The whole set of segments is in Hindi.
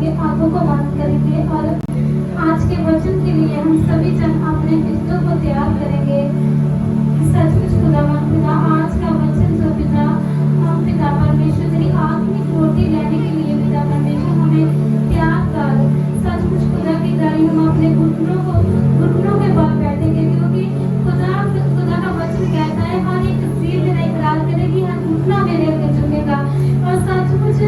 आगे आंखों को बंद करेंगे और आज के वचन के लिए हम सभी जन अपने हृदयों को तैयार करेंगे। सचमुच खुदावन पिता, आज का वचन जो पिता हम पिता परमेश्वर तेरी आत्मिक रोटी लेने के लिए पिता परमेश्वर हमें तैयार कर। सचमुच खुदा की दाई हम अपने घुटनों के बल बैठेंगे, क्योंकि खुदा का वचन कहता है हर एक तस्वीर मेरा इकरार करेगी, हर घुटना मेरे आगे झुकेगा। और सचमुच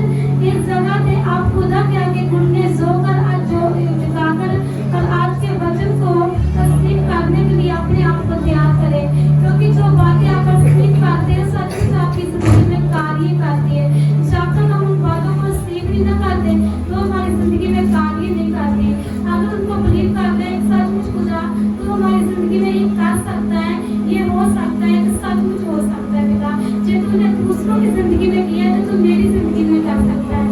इस जगह पे आप खुदा के आगे घुटने जोकर झुकाकर और आज के वचन को तस्लीम करने के लिए अपने आप को तैयार करें, क्योंकि जो बातें आप तस्लीम करते हैं सचमुच आपकी जिंदगी में कार्य करती है। जब तक हम उन बातों को तस्लीम न करते तो हमारी जिंदगी में कार्य नहीं करती। अगर उनको बिलीव करते हैं सचमुच खुदा तो हमारी जिंदगी में ये कर सकता है, ये हो सकता है, सचमुच हो सकता है पिता। जो तूने दूसरों की जिंदगी में किया है तो तू मेरी जिंदगी में कर सकता है।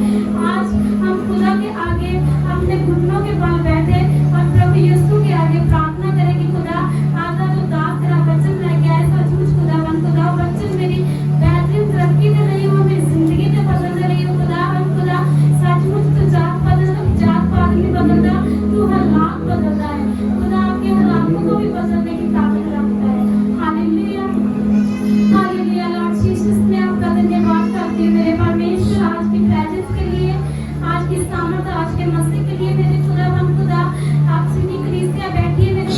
आज हम खुदा के आगे अपने घुटनों के बल बैठे और प्रभु यीशु के आगे प्रार्थना करें कि खुदा आज जो दास तेरा वचन लेके आए सचमुच खुदा वचन मेरी बेहतरीन तरक्की दे रही हो, मेरी जिंदगी में बदल रही हो। खुदा सचमुच तू जात पात नहीं बदलता, तू हालात बदलता है। खुदा आपके हालातों को भी बदलने की ताकत रखता है। Hallelujah hallelujah. लॉर्ड जीसस मैं आपका धन्यवाद करती हूँ मेरे परमेश्वर आज की प्रेजेंस के लिए, आज की सामर्थ, आज के मसीह के लिए। मेरे खुदा आप सिटी कलीसिया बैठी है मेरे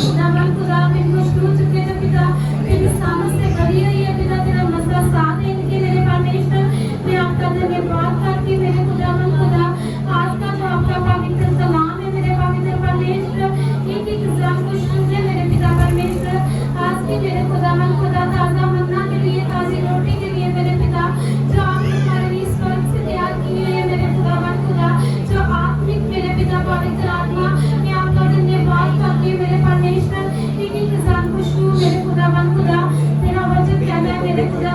खुदा आप इनको छू चुके थे पिता, तेरी सामर्थ से भरी हुई है पिता, तेरा मसला साथ है इनके मेरे परमेश्वर। मैं आपका धन्यवाद करती हूँ मेरे खुदा आज का जो आपका पवित्र कलाम है मेरे पवित्र परमेश्वर, एक एक जन को सुनते मेरे पिता परमेश्वर। आज की मेरे खुदा ताजा मन्ना के लिए, ताजी रोटी के लिए मेरे पिता, जो आपने हमारे लिए स्वर्ग से तैयार किए हैं मेरे खुदा जो आत्मिक मेरे पिता पवित्र आत्मा, मैं आपका धन्यवाद करती हूँ मेरे परमेश्वर। एक एक इंसान को छू मेरे खुदा तेरा वचन कहता है मेरे खुदा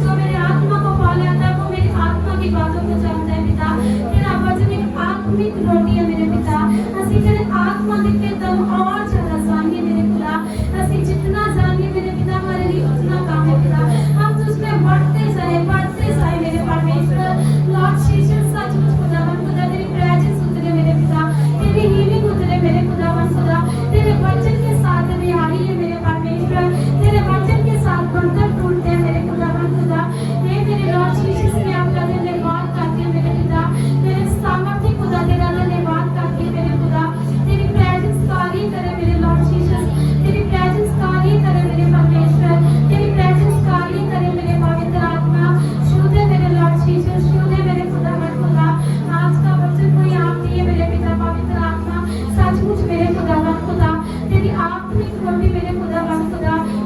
जो मेरे आत्मा को पा लेता है वो मेरी आत्मा की बातों को जानता है पिता। तेरा वचन एक आत्मिक रोटी है मेरे पिता, ਅਸੀਂ तेरे आत्मा के दम और ज्यादा जानिए मेरे खुदा, ਅਸੀਂ जितना जानिए मेरे पिता हमारे लिए उतना काम है पिता। हम तुझमें बढ़ते जाए मेरे परमेश्वर। लॉर्ड जीसस सचमुच खुदा तेरी प्रेजेंस उतरे मेरे पिता, तेरी हीलिंग उतरे मेरे खुदा तेरे वचन के साथ रिहाई है मेरे परमेश्वर, तेरे वचन के साथ बनकर टूटते हैं मेरे खुदा हे मेरे लॉर्ड जीसस मैं आपका धन्यवाद करती हूँ मेरे पिता, तेरे सामर्थ्य खुदा तेरा धन्यवाद करती हूँ मेरे खुदा। तेरी प्रेजेंस कार्य करे मेरे लॉर्ड जीसस, तेरी प्रेजेंस कार्य करे मेरे परमेश्वर, तेरी प्रेजेंस कार्य करे मेरे पवित्र आत्मा। शुद्ध मेरे लॉर्ड जीसस, शुद्ध मेरे खुदा आज का वचन कोई आप नहीं है मेरे पिता पवित्र आत्मा, सचमुच मेरे खुदा तेरी आत्मिक रोटी मेरे खुदा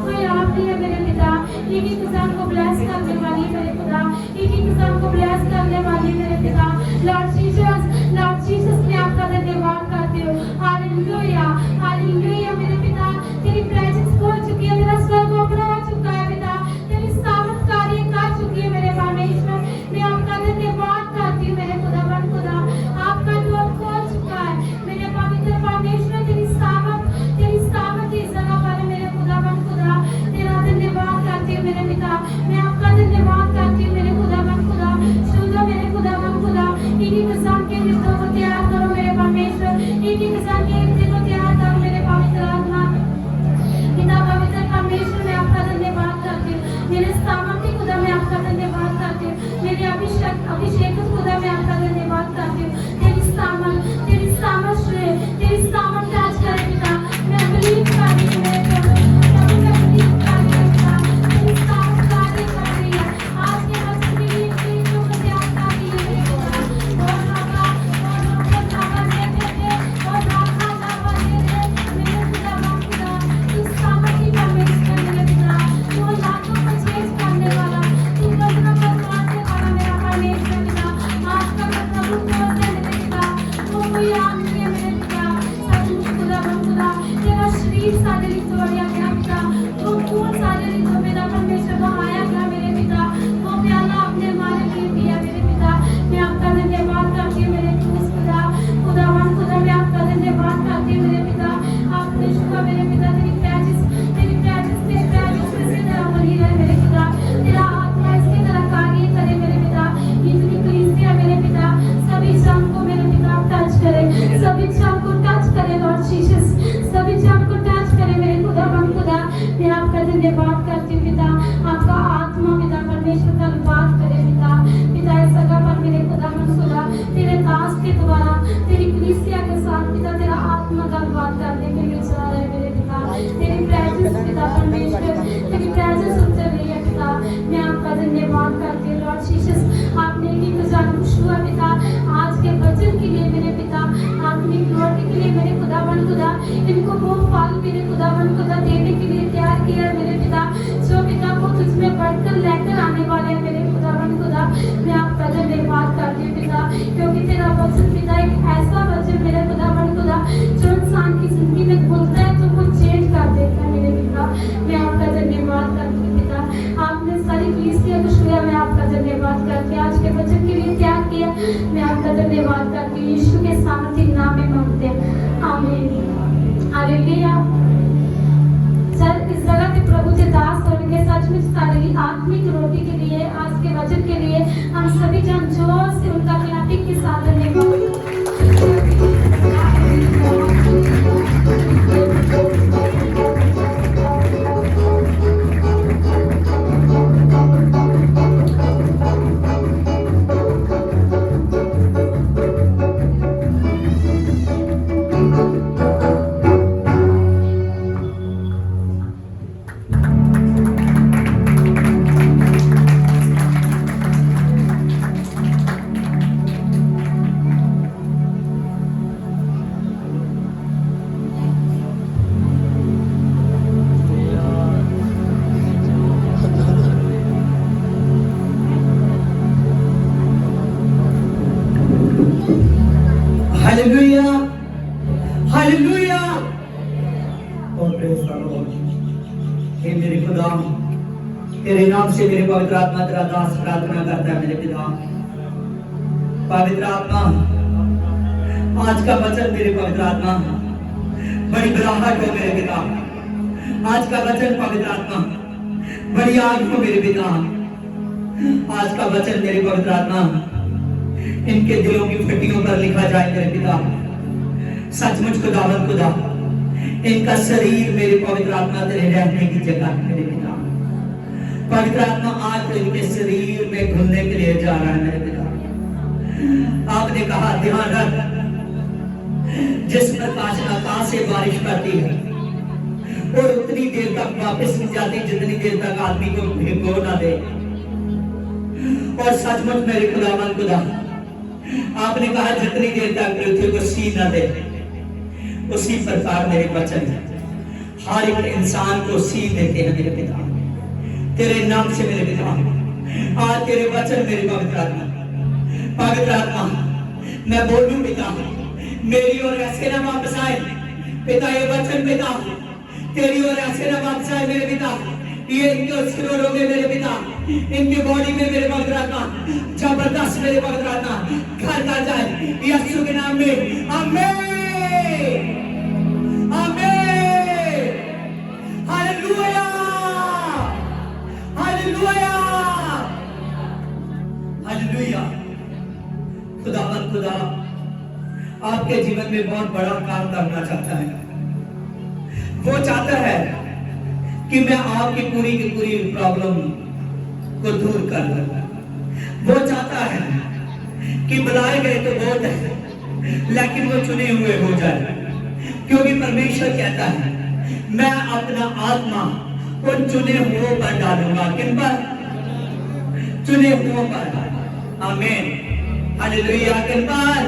कोई आप नहीं है मेरे पिता। एक एक इंसान को ब्लेस करने वाली मेरे खुदा, एक एक इंसान को ब्लेस करने वाली मेरे पिता। लॉर्ड जीसस मैं आपका धन्यवाद करती हूँ। हालेलुया हालेलुया मेरे पिता, तेरी प्रेजेंस हो चुकी है, मेरा स्वर्ग ओपन हो चुका है पिता, तेरी सामर्थ कार्य कर चुकी है मेरे परमेश्वर। मैं आपका धन्यवाद करती हूँ मेरे खुदा आपका द्वार खोल चुका है मेरे पवित्र परमेश्वर। तेरी सामर्थ इस जगह पर है मेरे खुदा तेरा धन्यवाद करती हूँ मेरे पिता। मैं आपका धन्यवाद करती हूँ पिता। आपका आत्मा पिता परमेश्वर का बात करे पिता। पिता इस जगह पर मेरे खुदावन खुदा तेरे दास के द्वारा तेरी कलीसिया के साथ पिता तेरा आत्मा का बात करने के लिए चला रहे मेरे पिता। तेरी प्रेजेंस पिता परमेश्वर तेरी प्रेजेंस उतर रही है पिता। मैं आपका धन्यवाद करती हूँ लॉर्ड जीसस। आपने की खुश हुआ पिता आज के वचन के लिए मेरे पिता। आपने ग्लोरी के लिए मेरे खुदावन खुदा इनको वो फल मेरे खुदावन खुदा देने के लिए तैयार किया है मेरे पिता। जो पिता को तुझमें बढ़कर लेकर आने वाले हैं मेरे खुदावन खुदा। मैं आपका धन्यवाद करती हूँ पिता क्योंकि तेरा वचन पिता एक ऐसा वचन मेरे खुदावन खुदा जो इंसान की जिंदगी में खुलता है तो वो चेंज कर देता है मेरे पिता। मैं आपका धन्यवाद करती हूँ पिता। आपने सारी कलीसिया को छुआ। मैं आपका धन्यवाद करती हूँ आज के वचन के लिए तैयार किया। मैं आपका धन्यवाद करती हूँ यीशु के सामर्थ्य नाम में मांगते हैं आमीन। हालेलुया। सर इस जगह पे प्रभु के दास होंगे सचमुच सारी आत्मिक रोटी के लिए आज के वचन के लिए हम सभी जन जोर से उनका क्लैपिंग के साथ धन्यवाद। Hallelujah hallelujah. और प्रेज द लॉर्ड। हे मेरे खुदा तेरे नाम से मेरे पवित्र आत्मा तेरा दास प्रार्थना करता है मेरे पिता। पवित्र आत्मा आज का वचन मेरे पवित्र आत्मा बड़ी बुराहट हो मेरे पिता। आज का वचन पवित्र आत्मा बड़ी आग हो मेरे पिता। आज का वचन मेरे पवित्र आत्मा इनके दिलों की फटियों पर लिखा जाए मेरे पिता। सचमुच खुदावंद खुदा इनका शरीर मेरे पवित्र आत्मा तेरे रहने की जगह है मेरे पिता। पवित्र आत्मा आज तो इनके शरीर में घुलने के लिए जा रहा है मेरे पिता। आपने कहा ध्यान रख जिस प्रकाश आकाश से बारिश पड़ती है और उतनी देर तक वापस नहीं जाती जितनी देर तक आदमी को भिगो ना दे। और सचमुच मेरे खुदावंद खुदा आपने कहा जितनी देर तक पृथ्वी को सी न दे उसी प्रकार मेरे वचन हर एक इंसान को सी देते हैं मेरे पिता। तेरे नाम से मेरे पिता आज तेरे वचन मेरे पवित्र आत्मा मैं बोलूं पिता मेरी ओर ऐसे ना वापस आए पिता। ये वचन पिता तेरी ओर ऐसे ना वापस आए मेरे पिता। ये इनके सिरों में मेरे पिता इनकी बॉडी में मेरे पवित्र आत्मा जबरदस्त मेरे पवित्र आत्मा घर कर जाए यीशु के नाम में आमीन आमीन। Hallelujah hallelujah hallelujah. खुदावंद खुदा आपके जीवन में बहुत बड़ा काम करना चाहता है। वो चाहता है कि मैं आपकी पूरी की पूरी प्रॉब्लम को दूर कर दूं। वो चाहता है कि बुलाए गए तो बहुत है लेकिन वो चुने हुए हो जाए। क्योंकि परमेश्वर कहता है मैं अपना आत्मा उन चुने हुओं पर डालूंगा। किन पर? चुने हुओं पर। आमीन हालेलुया। किन पर?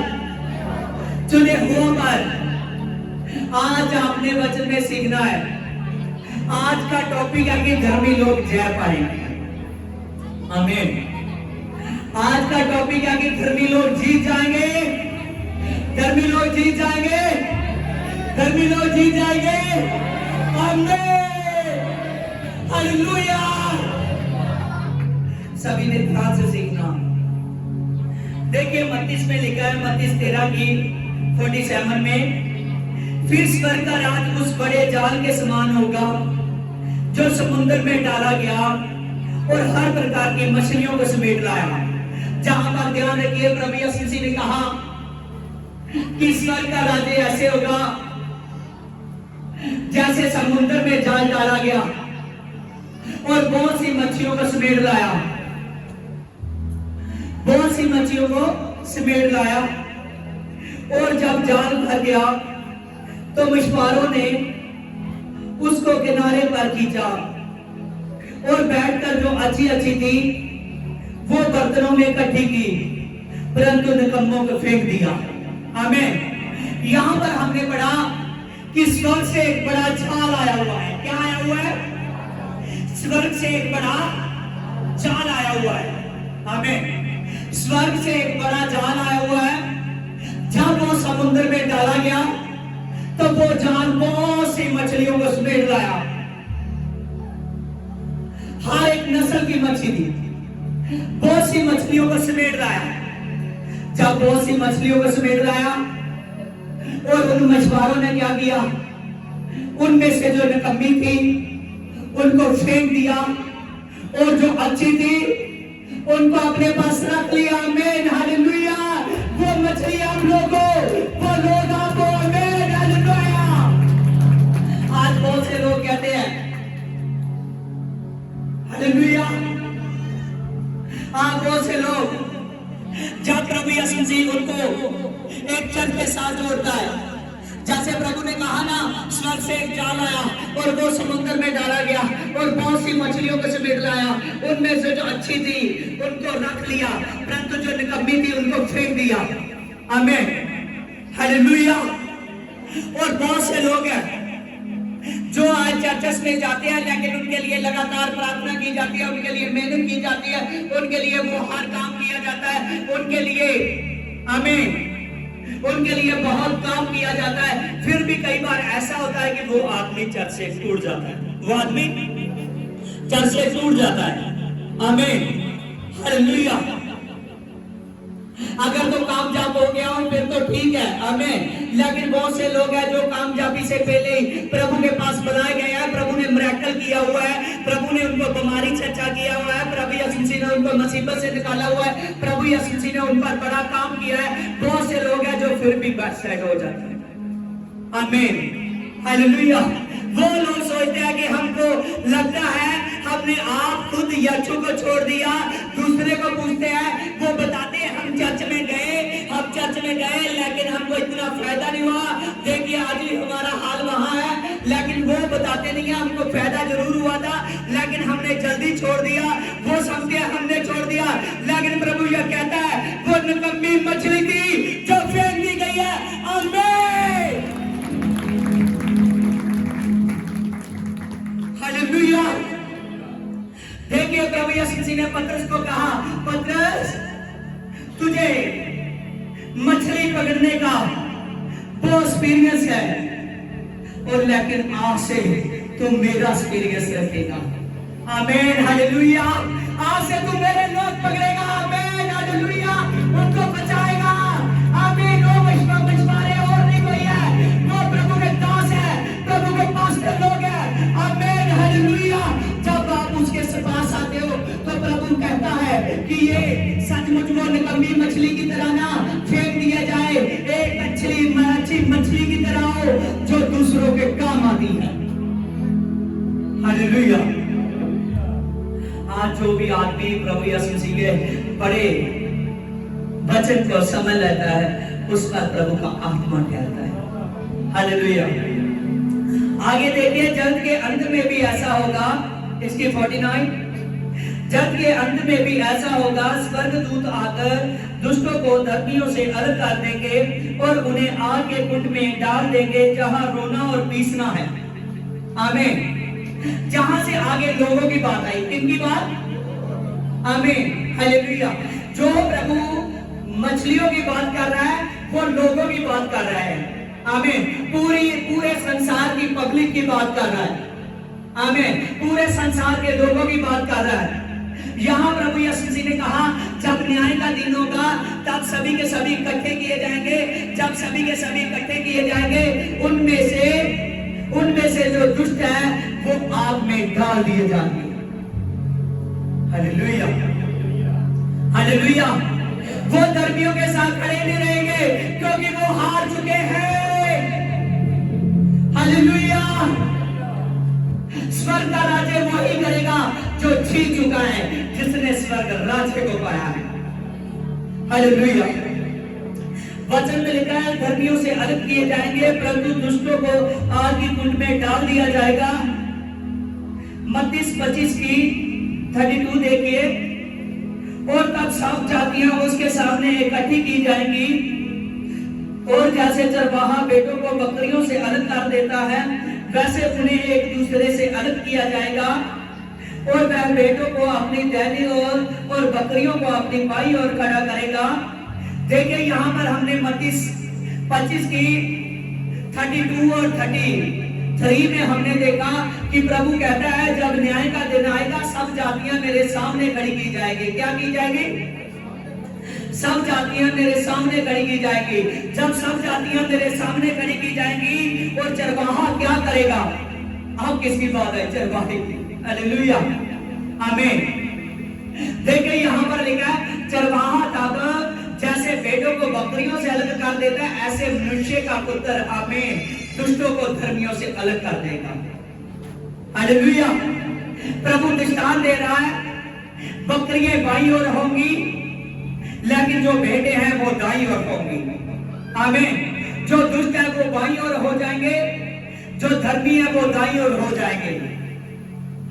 चुने हुओं पर। आज आपने वचन में सीखना है। आज का टॉपिक है कि धर्मी लोग जय पाएंगे। आमीन। आज का टॉपिक है कि धर्मी लोग जीत जाएंगे। धर्मी लोग जीत जाएंगे। धर्मी लोग जीत जाएंगे। आमीन हालेलुया। सभी ने ध्यान से सीखना। देखिए 32 में लिखा है, 32:13 की 47 में, फिर स्वर्ग का राज उस बड़े जाल के समान होगा जो समुद्र में डाला गया और हर प्रकार की मछलियों को समेट लाया। जहां पर ध्यान रखिए प्रभु यीशु मसीह ने कहा कि स्वर्ग का राज्य ऐसे होगा जैसे समुद्र में जाल डाला गया और बहुत सी मच्छियों को समेट लाया, बहुत सी मच्छियों को समेट लाया। और जब जाल भर गया तो मछुआरों ने उसको किनारे पर खींचा और बैठकर जो अच्छी अच्छी थी वो बर्तनों में इकट्ठी की, परंतु निकम्मों को फेंक दिया। आमीन। यहां पर हमने पढ़ा कि स्वर्ग से एक बड़ा जाल आया हुआ है। क्या आया हुआ है? स्वर्ग से एक बड़ा जाल आया हुआ है। आमीन। स्वर्ग से एक बड़ा जाल आया हुआ है। जब वो समुद्र में डाला गया तो वो जाल बहुत सी मछलियों को समेट लाया। हर एक नस्ल की मछली थी, बहुत सी मछलियों को समेट लाया। जब बहुत सी मछलियों को समेट लाया और उन मछुआरों ने क्या किया, उनमें से जो निकम्मी थी उनको फेंक दिया और जो अच्छी थी उनको अपने पास रख लिया। आमीन, हालेलुया। वो मछली आप लोगों, वो लोग आपको, आमीन, हालेलुया। आज बहुत से लोग कहते हैं हालेलुया। आज बहुत से लोग जब प्रभु यीशु मसीह उनको एक चर्च के साथ जोड़ता है, जैसे प्रभु ने कहा ना, स्वर्ग से एक जाल आया और वो समुद्र में डाला गया और बहुत सी मछलियों को समेट लाया। उनमें से जो अच्छी थी उनको रख लिया, परंतु जो निकम्मी थी उनको फेंक दिया। आमीन, हालेलुया। और बहुत से लोग हैं जो आज चर्चेस में जाते हैं, लेकिन उनके लिए लगातार प्रार्थना की जाती है, उनके लिए मेहनत की जाती है, उनके लिए वो हर काम किया जाता है, उनके लिए, आमीन, उनके लिए बहुत काम किया जाता है। फिर भी कई बार ऐसा होता है कि वो आदमी चर्च से टूट जाता है, वो आदमी चर्च से टूट जाता है। आमीन, हालेलुया। अगर तो कामयाब हो गया हो फिर तो ठीक है, आमीन। लेकिन बहुत से लोग हैं जो कामयाबी से पहले ही प्रभु के पास बुलाए गए हैं, प्रभु ने मिरेकल किया हुआ है, प्रभु ने उनको बीमारी से अच्छा किया हुआ है, प्रभु यीशु मसीह ने उनको मुसीबत से निकाला हुआ है, प्रभु यीशु मसीह ने उन पर बड़ा काम किया है। बहुत से लोग हैं जो फिर भी बैकसाइड हो जाते हैं। आमीन, हालेलुया। वो लोग सोचते हैं कि हमको लगता है हमने आप खुद यीशु को छोड़ दिया, दूसरे को पूछते हैं, वो बताते हैं हम चर्च में गए लेकिन हमको इतना फायदा नहीं हुआ। देखिए आज भी हमारा हाल वहां है, लेकिन वो बताते नहीं है हमको फायदा जरूर हुआ था लेकिन हमने जल्दी छोड़ दिया। वो समझते हैं हमने छोड़ दिया, लेकिन प्रभु यह कहता है वो निकम्मी मछली थी जो फेंक दी गई है। आमीन, हालेलुया। देखिए प्रभु यीशु मसीह ने पतरस को कहा, पतरस तुझे मछली पकड़ने का बहुत एक्सपीरियंस है, और लेकिन आज से तू मेरा एक्सपीरियंस रखेगा। आमीन, हालेलुया। आज से तू मेरे लोग पकड़ेगा। आमीन, हालेलुया। उनको बचाएगा। आमीन। वो मछुआरे और नहीं कोई है, वो प्रभु के दास है, प्रभु के पास्टर लोग हैं। आमीन, हालेलुया। जब आप उसके पास आते हो तो प्रभु कहता है कि ये सचमुच वो निकम्मी मछली की तरह ना फेंक दिया जाए, एक अच्छी मछली की तरह हो जो दूसरों के काम आती है। हालेलुया। आज जो भी आदमी प्रभु यीशु मसीह के बड़े वचन को समझ लेता है उस पर प्रभु का आत्मा ठहरता है। हालेलुया। आगे देखिए, जल्द के अंत में भी ऐसा होगा, इसके 49, जल्द के अंत में भी ऐसा होगा, स्वर्गदूत आकर दुष्टों को धर्मियों से अलग कर देंगे और उन्हें आग के कुंड में डाल देंगे जहां रोना और पीसना है। आमीन। जहां से आगे लोगों की बात आई, किनकी बात? आमीन, हालेलुया। जो प्रभु मछलियों की बात कर रहा है वो लोगों की बात कर रहा है। आमीन। पूरे संसार की पब्लिक की बात कर रहा है। आमीन। पूरे संसार के लोगों की बात कर रहा है। यहाँ प्रभु यीशु मसीह ने कहा जब न्याय का दिन होगा तब सभी के सभी इकट्ठे किए जाएंगे। जब सभी के सभी इकट्ठे किए जाएंगे, उनमें से जो दुष्ट है वो आग में डाल दिए जाएंगे। Hallelujah, hallelujah. वो धर्मियों के साथ खड़े नहीं रहेंगे क्योंकि वो हार चुके हैं। हालेलुया। स्वर्ग का राज्य वही करेगा जो जीत चुका है, जिसने स्वर्ग राज्य को पाया है। हालेलुया। वचन में लिखा है धर्मियों से अलग किए जाएंगे, परंतु दुष्टों को आग की कुंड में डाल दिया जाएगा। मत्ती 25 की 32 देखिए। और तब सब जातियां उसके सामने इकट्ठी की जाएंगी, और जैसे चरवाहा बेटों को बकरियों से अलग कर देता है, वैसे उन्हें एक दूसरे से अलग किया जाएगा, और वह बेटों को अपनी दाहिनी ओर और बकरियों को अपनी बाईं ओर खड़ा करेगा। देखिए यहाँ पर हमने मत्ती 25 की 32 और 33 में हमने देखा कि प्रभु कहता है जब न्याय का दिन आएगा सब जातियां मेरे सामने खड़ी की जाएगी। क्या की जाएगी? सब जातियां मेरे सामने खड़ी की जाएगी। जब सब जातियां मेरे सामने खड़ी की जाएंगी, और चरवाहा क्या करेगा? आप किसकी बात है? चरवाहे की। हालेलुया, आमीन। देखिए यहाँ पर लिखा है चरवाहा तब जैसे बेटों को बकरियों से अलग कर देता है, ऐसे मनुष्य का पुत्र आमीन दुष्टों को धर्मियों से अलग कर देगा। हालेलुया। प्रभु दृष्टांत दे रहा है, बकरियां बाईं ओर होंगी, लेकिन जो बेटे हैं वो दाईं ओर होंगी। आमीन। जो दुष्ट है वो बाईं ओर हो जाएंगे, जो धर्मी है वो दाईं ओर हो जाएंगे।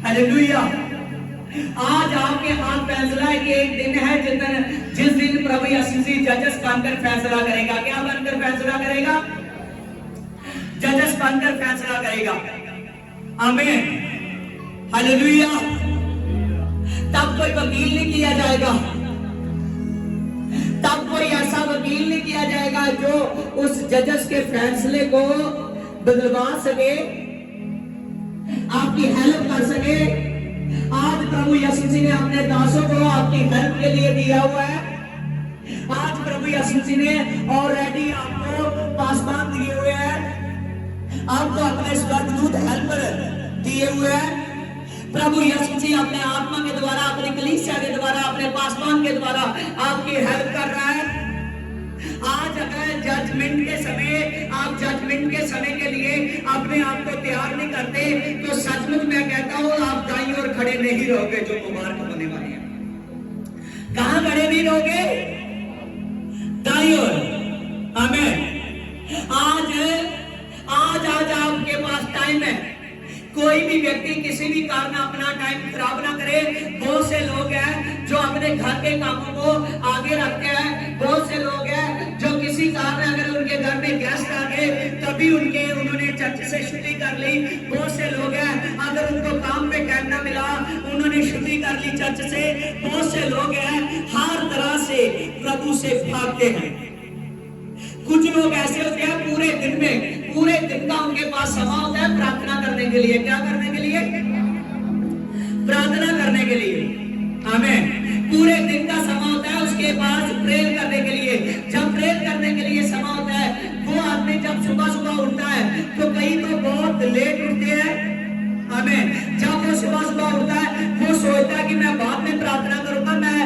हालेलुया। आज आपके हाथ फैसला है कि एक दिन है जिस दिन प्रभु यीशु मसीह जजस बनकर फैसला करेगा। क्या बनकर फैसला करेगा? जजस बनकर फैसला करेगा। आमीन। हालेलुया। तब कोई वकील नहीं किया जाएगा, तब कोई ऐसा वकील नहीं किया जाएगा जो उस जजस के फैसले को बदलवा सके, आपकी हेल्प कर सके। आज प्रभु यीशु मसीह ने अपने दासों को आपकी हेल्प के लिए दिया हुआ है। आज प्रभु यीशु मसीह ने ऑलरेडी आपको पासबान दिए हुए हैं, आपको अपने स्वर्गदूत हेल्पर दिए हुए हैं। प्रभु यीशु मसीह अपने आत्मा के द्वारा, अपने कलीसिया के द्वारा, अपने पासबान के द्वारा आपकी हेल्प कर रहा है। आज अगर जजमेंट के समय आप जजमेंट के समय के लिए अपने आप को तैयार नहीं करते, तो सचमुच मैं कहता हूं आप दाईं ओर खड़े नहीं रहोगे जो मुबारक होने वाले हैं। कहां खड़े नहीं रहोगे? दाईं ओर। आमीन। आज आपके पास टाइम है। कोई भी व्यक्ति किसी भी कारण अपना टाइम खराब ना करे। बहुत से लोग हैं जो अपने घर के कामों को आगे रखते हैं। बहुत से लोग हैं जो किसी कारण अगर उनके घर में गेस्ट आ गए तभी उन्होंने चर्च से छुट्टी कर ली। बहुत से लोग हैं अगर उनको काम पे टाइम ना मिला उन्होंने छुट्टी कर ली चर्च से। बहुत से लोग हैं हर तरह से प्रभु से भागते हैं। कुछ लोग ऐसे होते हैं पूरे दिन का उनके पास समय होता है प्रार्थना करने के लिए। क्या करने के लिए? प्रार्थना करने के लिए। आमीन। पूरे दिन का समय होता है उसके पास प्रेयर करने के लिए। जब प्रेयर करने के लिए समय होता है, वो आदमी जब सुबह उठता है तो कई तो बहुत लेट उठते हैं। आमीन। जब वो सुबह उठता है वो सोचता है कि मैं बाद में प्रार्थना करूंगा, मैं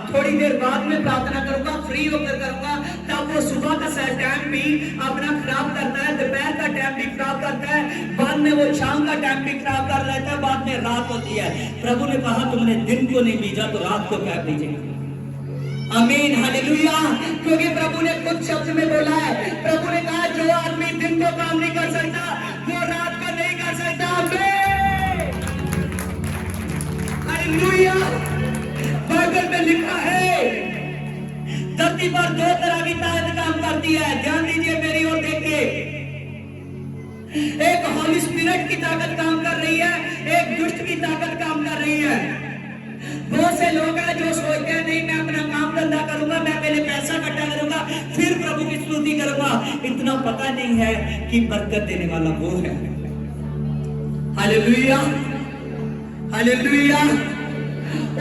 थोड़ी देर बाद में प्रार्थना करूंगा, फ्री होकर करूंगा। तब वो सुबह का टाइम भी अपना खराब करता है, दोपहर का टाइम भी खराब करता है, बाद में वो शाम का टाइम भी खराब कर लेता है, बाद में रात होती है। प्रभु ने कहा तुमने दिन को नहीं बीजा तो रात को क्या बीजेगा? आमीन। हालेलुया। क्योंकि प्रभु ने खुद शब्द में बोला है, प्रभु ने कहा जो आदमी दिन को काम नहीं कर सकता वो रात को नहीं कर सकता। हालेलुया। बाइबल में लिखा है धरती पर दो तरह की ताकत काम करती है। ध्यान दीजिए मेरी ओर देखिए। एक होली स्पिरिट की ताकत काम कर रही है, एक दुष्ट की ताकत काम कर रही है। बहुत से लोग हैं जो सोचते हैं नहीं मैं अपना काम धंधा करूंगा, मैं पहले पैसा इकट्ठा करूंगा फिर प्रभु की स्तुति करूंगा। इतना पता नहीं है कि बरकत देने वाला वो है। हालेलुया। हालेलुया।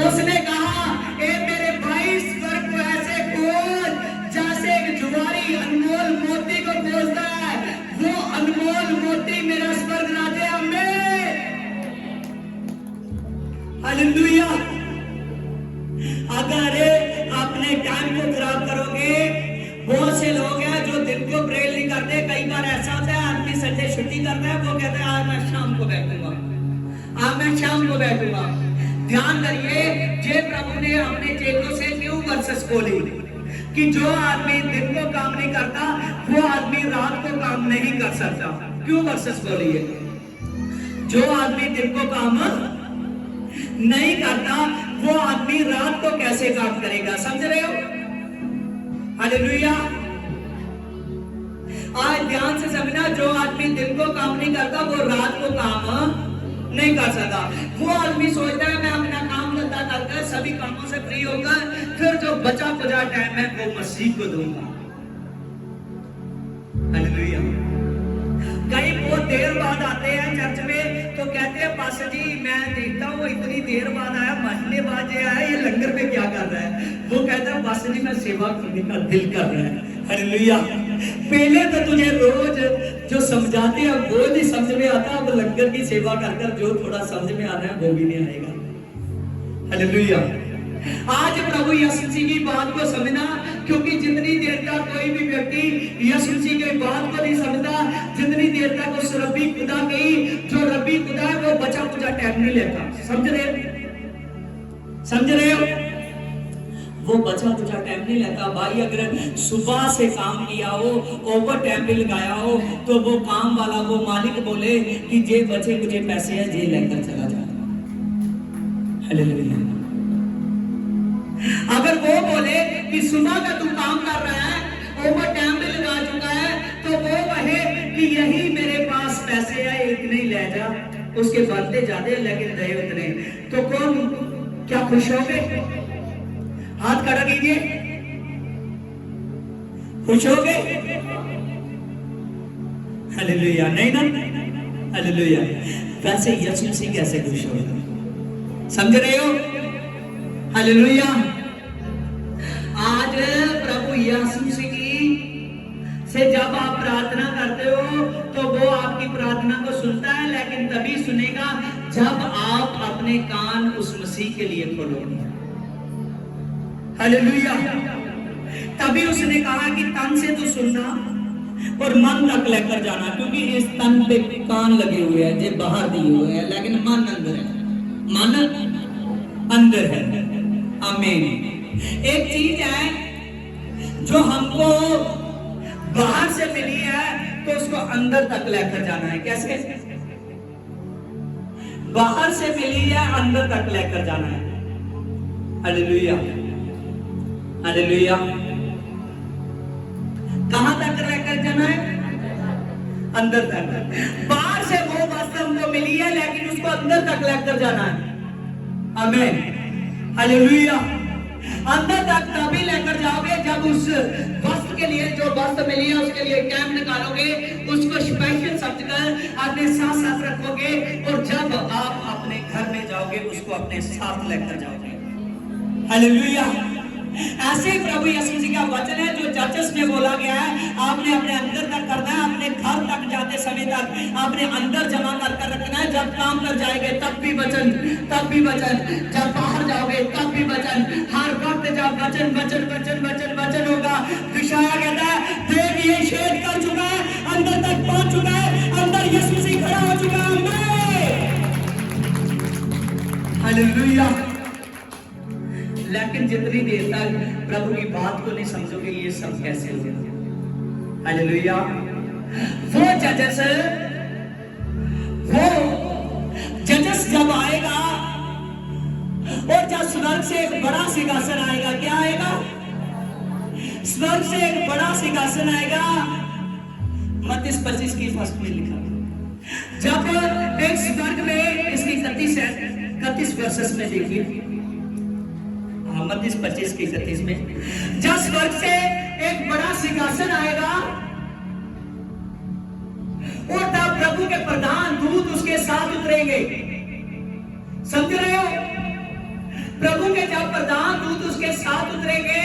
उसने कहा ए मेरे भाई स्वर्ग को ऐसे खोज जैसे एक जुआरी अनमोल मोती को खोजता है, वो अनमोल मोती मेरा स्वर्ग राज्य में। हालेलुया। अगर अपने टाइम को खराब करोगे, बहुत से लोग हैं जो दिन को प्रेयर नहीं करते। कई बार ऐसा होता है आदमी संडे छुट्टी करता है, वो कहता है आज मैं शाम को बैठूंगा। अब मैं शाम को बैठूंगा। ध्यान करिए, जे प्रभु ने अपने चेलों से क्यों वर्सेस बोली कि जो आदमी दिन को काम नहीं करता वो आदमी रात को काम नहीं कर सकता। क्यों वर्सेस बोली है? जो आदमी दिन को काम नहीं करता वो आदमी रात को कैसे काम करेगा? समझ रहे हो? हालेलुया। आज ध्यान से समझना, जो आदमी दिन को काम नहीं करता वो रात को काम नहीं कर सकता। वो आदमी सोचता है मैं अपना काम धंधा करकर सभी कामों से फ्री होकर फिर जो बचा खुचा टाइम है वो मसीह को दूंगा। हालेलुया। कई बहुत देर बाद आते हैं चर्च में तो कहते हैं पास्टर जी मैं देखता हूँ इतनी देर बाद आया, महीने बाद ये आया, ये लंगर में क्या कर रहा है? वो कहता है पास्टर जी मैं सेवा करने का दिल कर रहा है। हालेलुया। पहले तो तुझे रोज जो समझाते हैं वो नहीं समझ में आता, अब लंगर की सेवा कर कर जो थोड़ा समझ में आना है वो भी नहीं आएगा। हालेलुया। आज प्रभु यीशु मसीह की बात को समझना, क्योंकि जितनी देर तक कोई भी व्यक्ति यीशु मसीह की बात को नहीं समझता, जितनी देर तक उस रब्बी खुदा की जो रब्बी खुदा है वो बचा खुचा टाइम नहीं लेता। समझ रहे हो? समझ रहे हो? वो बचा कुचा टाइम नहीं लेता। भाई अगर सुबह से काम किया हो, ओवर टाइम भी लगाया हो, तो वो काम वाला वो मालिक बोले कि जे बचे मुझे पैसे है जे लेकर चला जा। हालेलुया। अगर वो बोले कि सुबह का तू काम कर रहा है, ओवर टाइम भी लगा चुका है, तो वो कहे कि यही मेरे पास पैसे है इतने ही ले जा, उसके बदले ज्यादा लेकिन दे उतने, तो कौन क्या खुश हो गए? हाथ खड़ा कीजिए। खुश हो गए? हालेलुया। नहीं ना? हालेलुया। वैसे यीशु मसीह कैसे खुश होगा? समझ रहे हो? हालेलुया। आज प्रभु यीशु मसीह से जब आप प्रार्थना करते हो तो वो आपकी प्रार्थना को सुनता है, लेकिन तभी सुनेगा जब आप अपने कान उस मसीह के लिए खोलोगे। हालेलुया। तभी उसने कहा कि तन से तो सुनना और मन तक लेकर जाना, क्योंकि इस तन पे कान लगे हुए हैं जो बाहर दिए हुए हैं, लेकिन मन अंदर है। मन अंदर है। आमीन। एक चीज है जो हमको बाहर से मिली है तो उसको अंदर तक लेकर जाना है। कैसे? बाहर से मिली है अंदर तक लेकर जाना है। हालेलुया। हालेलुया। कहां तक लेकर जाना है? अंदर तक। बाहर से वो वस्तु हमको मिली है लेकिन उसको अंदर तक लेकर जाना है। आमीन। हालेलुया। अंदर तक तभी लेकर जाओगे जब उस वस्त्र के लिए जो वस्त्र मिली है उसके लिए कैंप निकालोगे, उसको स्पेशल समझकर अपने साथ साथ रखोगे, और जब आप अपने घर में जाओगे उसको अपने साथ लेकर जाओगे। हालेलुया। ऐसे ही प्रभु यीशु मसीह का वचन है जो चर्चेस में बोला गया है, आपने अपने अंदर तक करना है, अपने घर तक जाते समय तक आपने अंदर जमा कर रखना है। जब काम कर जाएंगे तब भी वचन, तब भी वचन, जब बाहर जाओगे तब भी वचन, हर वक्त जब वचन वचन वचन वचन वचन होगा। विशाया कहता है देव ये शेड कर चुका है, अंदर तक पहुंच चुका है, अंदर यीशु मसीह खड़ा हो चुका है। हालेलुया। लेकिन जितनी देर तक प्रभु की बात को नहीं समझोगे ये सब कैसे होगा? हालेलुया। वो जजस जब आएगा और जब स्वर्ग से एक बड़ा सिंहासन आएगा, क्या आएगा? स्वर्ग से एक बड़ा सिंहासन आएगा। मत्ती 25 की फर्स्ट में लिखा, जब एक स्वर्ग में, इसकी 31 वर्सेस में देखिए, मत्ती 25 की 31 में, जब स्वर्ग से एक बड़ा सिंहासन आएगा और तब प्रभु के प्रधान दूत उसके साथ उतरेंगे। समझ रहे हो? प्रभु के जब प्रधान दूत उसके साथ उतरेंगे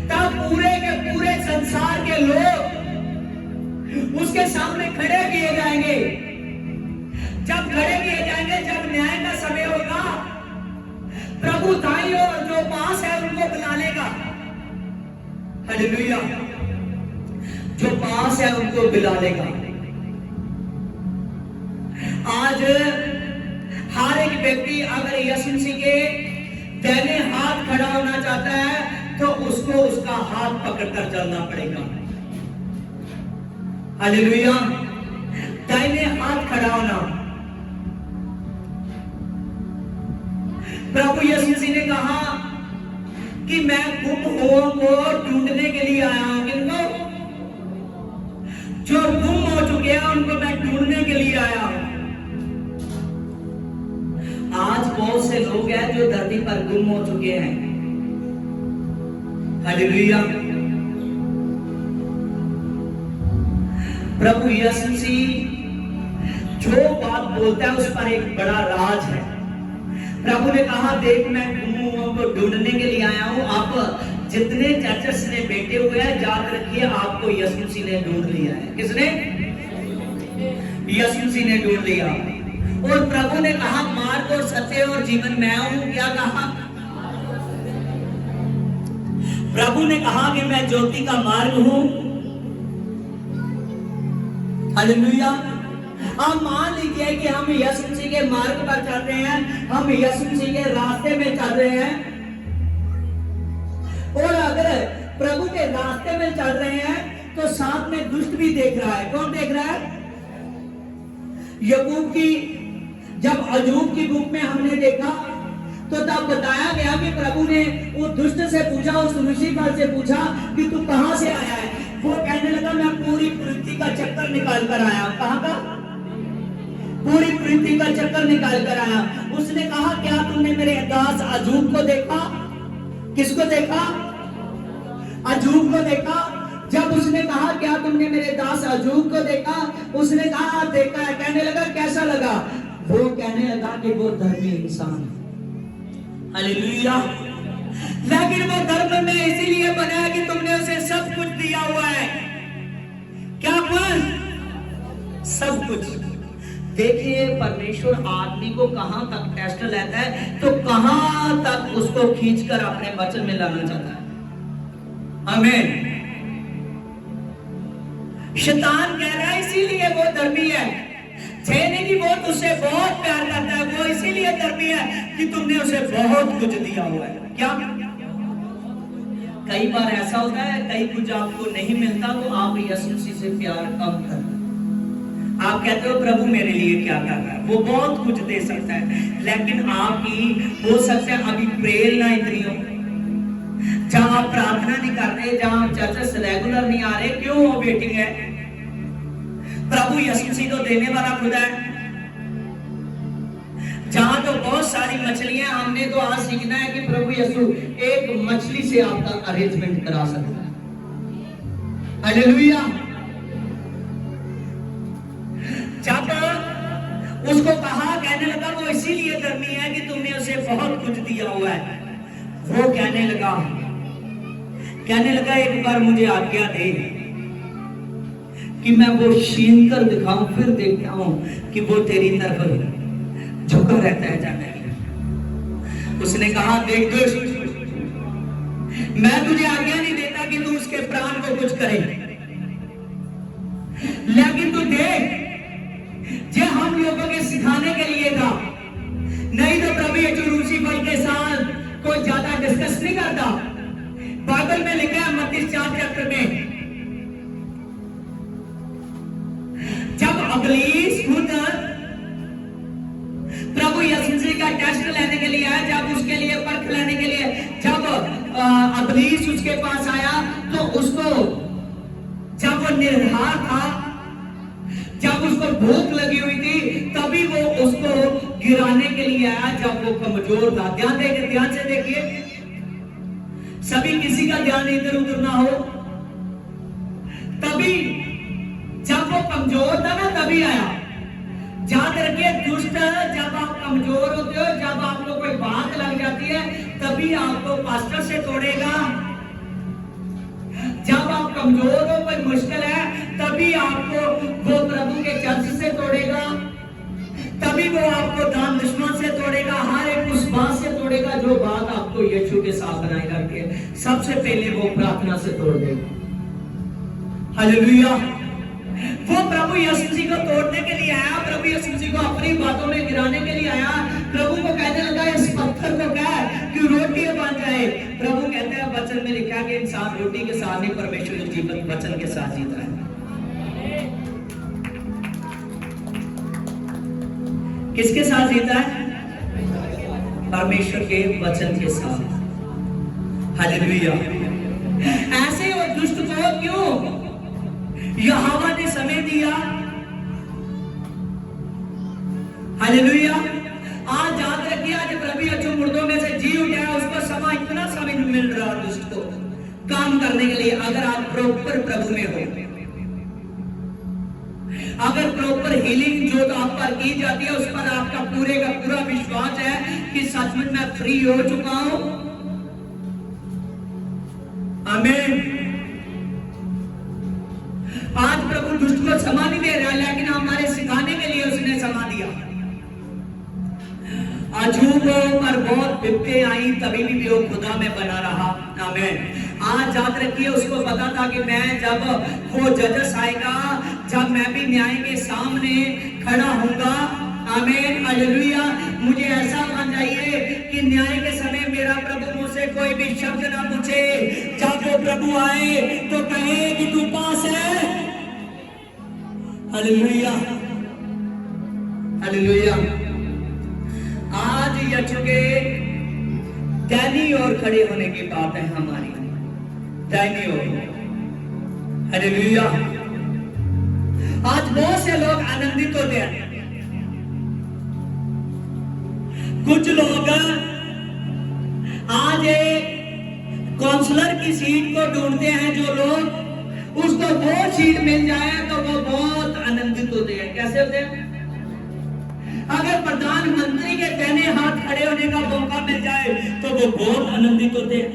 तब पूरे के पूरे संसार के लोग उसके सामने खड़े किए जाएंगे। जब खड़े किए जाएंगे, जब न्याय का समय होगा, प्रभु दाईं ओर जो पास है उनको बुला लेगा। हालेलुया। जो पास है उनको बुला लेगा। आज एक व्यक्ति अगर यीशु मसीह के दाहिने हाथ खड़ा होना चाहता है तो उसको उसका हाथ पकड़कर चलना पड़ेगा। हालेलुया। दाहिने हाथ खड़ा होना। प्रभु यीशु मसीह ने कहा कि मैं गुम हुओं को ढूंढने के लिए आया हूं। किनको? जो गुम हो चुके हैं उनको मैं ढूंढने के लिए आया हूं। आज बहुत से लोग हैं जो धरती पर गुम हो चुके हैं। हालेलुया। प्रभु यीशु मसीह जो बात बोलता है उस पर एक बड़ा राज है। प्रभु ने कहा, देख मैं गुमों को ढूंढने के लिए आया हूं। आप जितने चर्चेस ने बैठे हुए हैं, याद रखिए आपको यीशु मसीह ने ढूंढ लिया है। किसने? यीशु मसीह ने ढूंढ लिया। और प्रभु ने कहा, मार्ग और सत्य और जीवन मैं हूं। क्या कहा? प्रभु ने कहा कि मैं ज्योति का मार्ग हूं। हालेलुया। आप मान लीजिए कि हम यीशु मसीह के मार्ग पर चल रहे हैं, हम यीशु मसीह के रास्ते में चल रहे हैं। और अगर प्रभु के रास्ते में चल रहे हैं तो साथ में दुष्ट भी देख रहा है। कौन देख रहा है? याकूब की, जब अय्यूब की बुक में हमने देखा तो तब बताया गया कि प्रभु ने वो दुष्ट से पूछा, उस लूसीफर से पूछा कि तू कहां से आया है। वो कहने लगा, मैं पूरी पृथ्वी का चक्कर निकाल कर आया। कहां का? पूरी पृथ्वी का चक्कर निकाल कर आया। उसने कहा, क्या तुमने मेरे दास अय्यूब को देखा? किसको देखा? अय्यूब को देखा। जब उसने कहा, क्या तुमने मेरे दास अय्यूब को देखा? उसने कहा, देखा है। कहने लगा, कैसा लगा? वो कहने लगा कि वो धर्मी इंसान है। हालेलुया। लेकिन वो धर्म में इसीलिए बना है कि तुमने उसे सब कुछ दिया हुआ है। क्या कुछ? सब कुछ। देखिए, परमेश्वर आदमी को कहां तक टेस्ट लेता है तो कहां तक उसको खींचकर अपने वचन में लाना चाहता है। आमीन। शैतान कह रहा है इसीलिए वो धर्मी है, कहने की वो तुझसे बहुत प्यार करता है, वो इसीलिए धर्मी है कि तुमने उसे बहुत कुछ दिया हुआ है। क्या? कई बार ऐसा होता है, कई कुछ आपको नहीं मिलता तो आप यीशु मसीह से प्यार कम करते। आप कहते हो प्रभु मेरे लिए क्या कर रहा है, वो बहुत कुछ दे सकता है, लेकिन आपकी हो सकता है अभी प्रेरणा इतनी हो, जहां आप प्रार्थना नहीं कर रहे, जहां चर्च रेगुलर नहीं आ रहे, क्यों वो वेटिंग है? प्रभु यीशु मसीह तो देने वाला खुदा है। जहां तो बहुत सारी मछलियां, हमने तो आज सीखना है कि प्रभु यीशु एक मछली से आपका अरेंजमेंट करा सकता है। हालेलुया। जब उसको कहा, कहने लगा वो इसीलिए धर्मी है कि तुमने उसे बहुत कुछ दिया हुआ है। वो कहने लगा एक बार मुझे आज्ञा दे कि मैं वो छीन कर दिखाऊं, फिर देखता हूं कि वो तेरी तरफ झुका रहता है जाने। उसने कहा, देख दोस्त, मैं तुझे आज्ञा नहीं देता कि तू उसके प्राण को कुछ करे, लेकिन तू देख, जे हम लोगों के सिखाने के लिए था। नहीं तो प्रभु यीशु लूसीफर के साथ कोई ज्यादा डिस्कस नहीं करता। बाइबल में लिखा है मत्ती 4 चैप्टर में, जब इब्लीस खुद प्रभु यीशु मसीह का टेस्ट लेने के लिए आया, जब उसके लिए परख लेने के लिए, जब इब्लीस उसके पास आया तो उसको, जब वो निर्हार था, जब उसको भूख लगी हुई थी, तभी वो उसको गिराने के लिए आया जब वो कमजोर था। ध्यान से देखिए, सभी किसी का ध्यान इधर उधर ना हो। तभी जब वो कमजोर था ना, तभी आया। याद रखिए, दुष्ट जब आप कमजोर होते हो, जब आपको कोई बात लग जाती है, तभी आपको पास्टर से तोड़ेगा। जब आप कमजोर हो, कोई मुश्किल है, तभी आपको वो प्रभु के चर्च से तोड़ेगा, तभी वो आपको दान दुश्मन से तोड़ेगा, हर एक उस बात से तोड़ेगा जो बात आपको यीशु के साथ बनाई रखती है। सबसे पहले वो प्रार्थना से तोड़ देगा। हालेलुया। वो प्रभु यीशु मसीह को तोड़ने के लिए आया, प्रभु यीशु मसीह को अपनी बातों में गिराने के लिए आया। प्रभु को कहने लगा इस पत्थर को कह कि रोटी बन जाए। प्रभु कहते हैं वचन में लिखा कि इंसान रोटी के साथ नहीं, परमेश्वर के जीवन वचन के साथ जीता है। किसके साथ जीता है? परमेश्वर के वचन के साथ। हालेलुया। ऐसे और दुष्ट को क्यों यहोवा ने समय दिया? हालेलुया। आज याद रखिए, आज प्रभु यीशु मुर्दों में से जी उठा है, उसको समय, इतना समय मिल रहा है दुष्ट को काम करने के लिए। अगर आप प्रॉपर प्रभु में हो, अगर प्रॉपर हीलिंग जो आप पर की जाती है, उस पर आपका पूरे का पूरा विश्वास है कि सचमुच मैं फ्री हो चुका हूं। आमीन। आज प्रभु दुष्ट को क्षमा नहीं दे रहा, लेकिन हमारे सिखाने के लिए उसने क्षमा दिया। अजूबों पर बहुत विपत्ति आई, तभी भी वो खुदा में बना रहा। आमीन। आज याद रखिए, उसको पता था कि मैं जब वो जजस आएगा, जब मैं भी न्याय के सामने खड़ा होऊंगा। आमीन। हालेलुया। मुझे ऐसा बन जाइए कि न्याय के समय मेरा प्रभु मुझसे कोई भी शब्द ना पूछे। जब वो प्रभु आए तो कहे कि तू पास है। हालेलुया। हालेलुया। आज यीशु के दैनी और खड़े होने की बात है हमारी, दैनी और। हालेलुया। आज बहुत से लोग आनंदित होते हैं। कुछ लोग आज एक काउंसलर की सीट को ढूंढते हैं, जो लोग उसको वो सीट मिल जाए तो वो बहुत आनंदित होते हैं। कैसे होते हैं? अगर प्रधानमंत्री के दाहिने हाथ खड़े होने का मौका मिल जाए तो वो बहुत आनंदित होते हैं।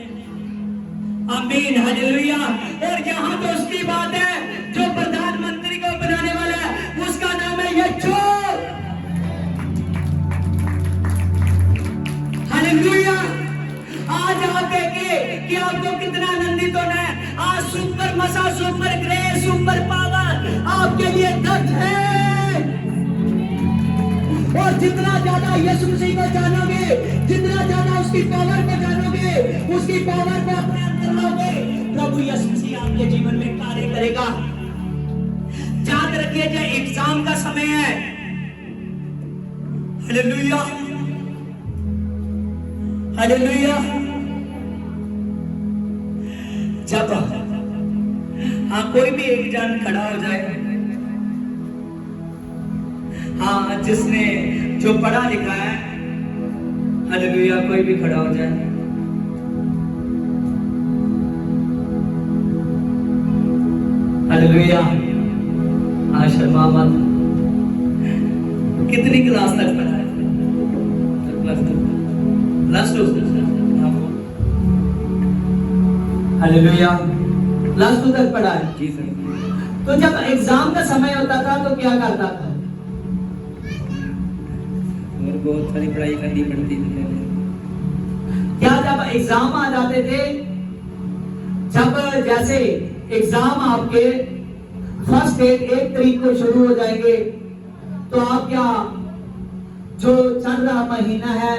आमीन। हालेलुया। और यहाँ तो उसकी बात है, जो प्रधानमंत्री को बनाने वाला है उसका नाम है यीशु। हालेलुया। आज आप देखिए कि आपको कितना आनंदित होना है। आज सुपर मसा, सुपर ग्रेस, सुपर पावर आपके लिए दर्ज है। और जितना ज्यादा यीशु मसीह को जानोगे, जितना ज्यादा उसकी पावर को जानोगे, उसकी पावर को अपने अंदर लाओगे, प्रभु यीशु मसीह आपके जीवन में कार्य करेगा। याद रखिए, जो एग्जाम का समय है। हालेलुया। हालेलुया। जब हाँ कोई भी एक जन खड़ा हो जाए, हाँ जिसने जो पढ़ा लिखा है, हालेलुया, कोई भी खड़ा हो जाए। हालेलुया। हाँ शर्मा मत। कितनी क्लास तक पढ़ा है? Plus two. Hallelujah. Plus two तक पढ़ा है। जी सर। तो जब एग्जाम का समय होता था तो क्या करता था? और बहुत सारी पढ़ाई करनी पड़ती थी। क्या जब एग्जाम आ जाते थे, जब जैसे एग्जाम आपके फर्स्ट डे 1 तारीख को शुरू हो जाएंगे, तो आप क्या जो चल रहा महीना है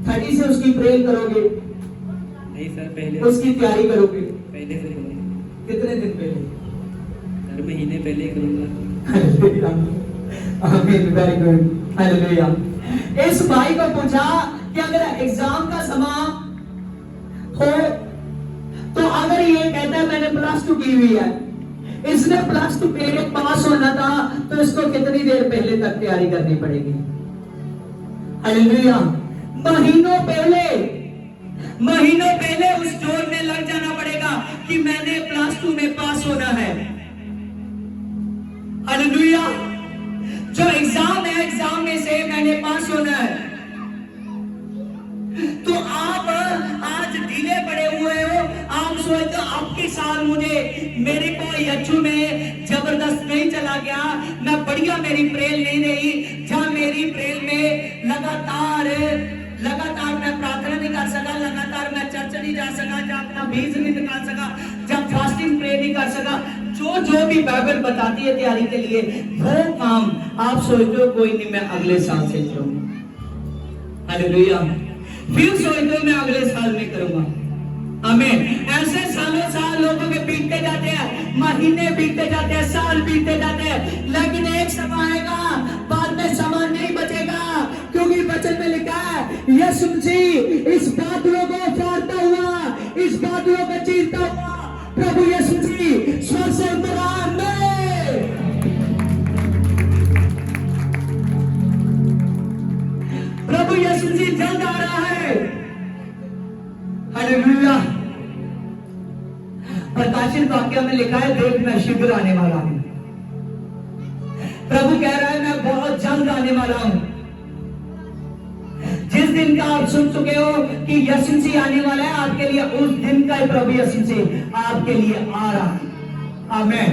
30 से उसकी प्रेयर करोगे? नहीं सर, पहले उसकी तैयारी करोगे। पहले से करोगे। कितने दिन पहले? सर महीने पहले करूंगा। आमीन। Very good. हालेलुया। इस भाई को पूछा कि अगर एग्जाम का समय हो तो अगर ये कहता है मैंने प्लस टू की हुई है, इसने प्लस टू पहले पास होना था, तो इसको कितनी देर पहले तक तैयारी करनी पड़ेगी? हालेलुया। महीनों पहले उस जोर में लग जाना पड़ेगा कि मैंने प्लस टू में पास होना है। हालेलुया। जो एग्जाम है, एग्जाम में से मैंने पास होना है। तो आप आज ढीले पड़े हुए हो, आप सोचते हो आपके साथ मेरे को यीशु में जबरदस्त नहीं चला गया, मैं बढ़िया मेरी प्रेल नहीं रही, जहां मेरी प्रेल में लगातार मैं प्रार्थना नहीं कर सका, लगातार मैं चर्च नहीं जा सका, जहां अपना बीज नहीं निकाल सका, जब फास्ट फास्टिंग प्रे नहीं कर सका, जो भी बाइबल बताती है तैयारी के लिए, वो काम आप सोचते हो कोई नहीं, मैं अगले साल से करूंगा। हालेलुया। फिर सोचते हो मैं अगले साल में करूंगा। आमीन। ऐसे सालों साल लोगों के बीतते जाते हैं, महीने बीतते जाते हैं, साल बीतते जाते हैं, लेकिन एक समय आएगा, बाद में समय नहीं बचेगा, क्योंकि वचन में लिखा है यीशु मसीह इस बादलों को फाड़ता हुआ, इस बादलों को चीरता हुआ प्रभु यीशु मसीह स्वर्ग से उतर आए। प्रभु यीशु मसीह जल्द आ रहा है। हालेलुया। प्रकाशित वाक्य में लिखा है देख मैं शीघ्र आने वाला हूं। प्रभु कह रहा है मैं बहुत जल्द आने वाला हूं। जिस दिन का आप सुन चुके हो कि यीशु मसीह आने वाला है आपके लिए, उस दिन का ही प्रभु यीशु मसीह आपके लिए आ रहा है। आमीन।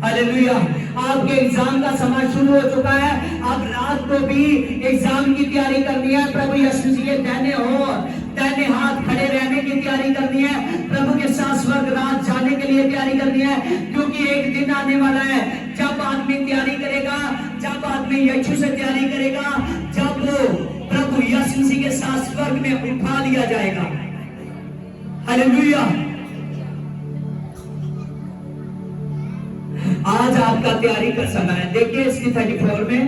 हालेलुया। आपके एग्जाम का समय शुरू हो चुका है, अब रात को भी एग्जाम की तैयारी करनी है। प्रभु यीशु मसीह के दाहिने हाथ खड़े रहने की तैयारी करनी है, प्रभु के साथ स्वर्ग राज जाने के लिए तैयारी करनी है, क्योंकि एक दिन आने वाला है जब आदमी तैयारी करेगा, जब आदमी यीशु से तैयारी करेगा, जब वो प्रभु यीशु मसीह के साथ स्वर्ग में उठा लिया जाएगा। हालेलुया। आज आपका तैयारी का समय है। देखिए इसकी 34 में,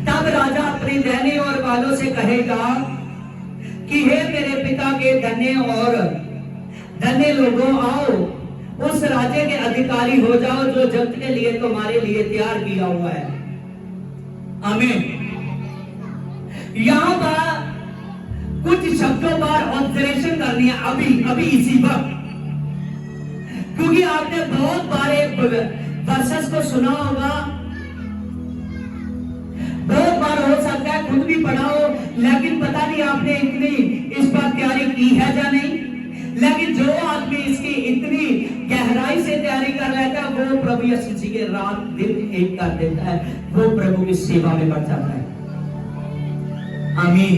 तब राजा अपने दाहिने और वालों से कहेगा कि हे मेरे पिता के धन्य लोगों, आओ उस राज्य के अधिकारी हो जाओ जो जगत के लिए तुम्हारे लिए तैयार किया हुआ है। आमीन। यहां पर कुछ शब्दों पर ऑब्जर्वेशन करनी है अभी इसी वक्त, क्योंकि आपने बहुत बार वर्सेस को सुना होगा, बहुत बार हो सकता है खुद भी पढ़ा हो, लेकिन पता नहीं आपने इतनी इस पर तैयारी की है या नहीं। लेकिन जो आदमी इसकी इतनी गहराई से तैयारी कर लेता है, वो प्रभु यीशु मसीह के रात दिन एक कर देता है, वो प्रभु की सेवा में बढ़ जाता है। आमीन।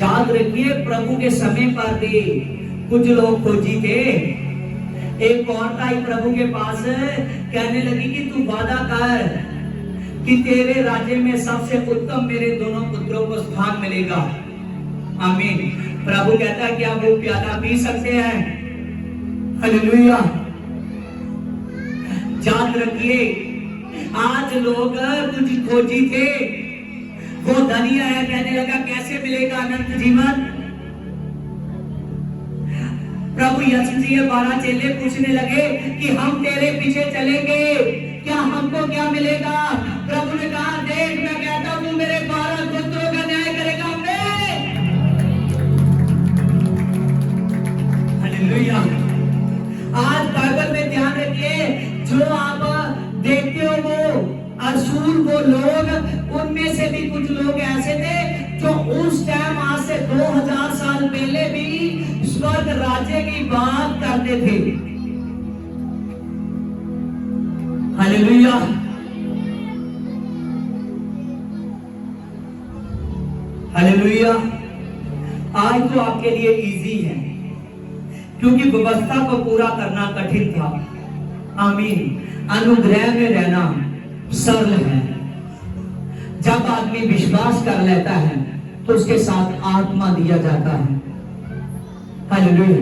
याद रखिए प्रभु के समय पर भी कुछ लोग खोजी थे। एक औरत आई प्रभु के पास, कहने लगी कि तू वादा कर कि तेरे राज्य में सबसे उत्तम मेरे दोनों पुत्रों को स्थान मिलेगा। आमीन। प्रभु कहता है क्या वो प्याला पी सकते हैं? हालेलुया। याद रखिए आज लोग कुछ खोजी थे, वो धनी आया, कहने लगा कैसे मिलेगा अनंत जीवन। प्रभु यीशु जी 12 चेले पूछने लगे कि हम तेरे पीछे चलेंगे, क्या हमको क्या मिलेगा? प्रभु ने कहा देख मैं कहता हूं मेरे 12 पुत्रों का न्याय करेगा मैं। हालेलुया। आज बाइबल में ध्यान रखिए, जो आप देखते हो वो असूर वो लोग, उनमें से भी कुछ लोग ऐसे थे जो उस टाइम आज से 2000 साल पहले भी स्वर्ग राज्य की बात करते थे। हालेलुया। हालेलुया। आज तो आपके लिए इजी है, क्योंकि व्यवस्था को पूरा करना कठिन था। आमीन। अनुग्रह में रहना सरल है। जब आदमी विश्वास कर लेता है तो उसके साथ आत्मा दिया जाता है। हालेलुया।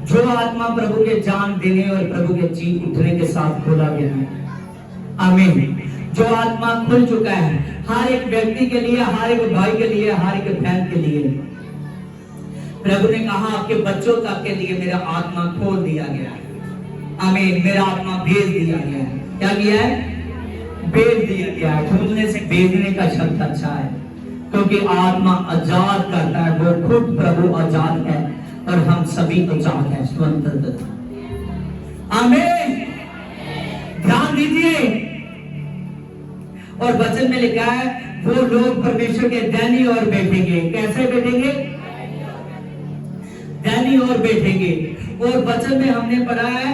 जो आत्मा प्रभु के जान देने और प्रभु के जी उठने के साथ खोला गया है। आमीन। जो आत्मा खुल चुका है हर एक व्यक्ति के लिए, हर एक भाई के लिए, हर एक बहन के लिए। प्रभु ने कहा आपके बच्चों तक के लिए मेरा आत्मा खोल दिया गया है। आमीन। मेरा आत्मा भेज दिया गया है। क्या किया है? भेज दिया गया है। खोलने से भेजने का शब्द अच्छा है, क्योंकि आत्मा आजाद करता है। वो खुद प्रभु आजाद है और हम सभी आजाद हैं, स्वतंत्र। आमीन। ध्यान दीजिए। और वचन में लिखा है वो लोग परमेश्वर के दाहिनी ओर बैठेंगे। कैसे बैठेंगे? दाहिनी ओर बैठेंगे। और वचन में हमने पढ़ा है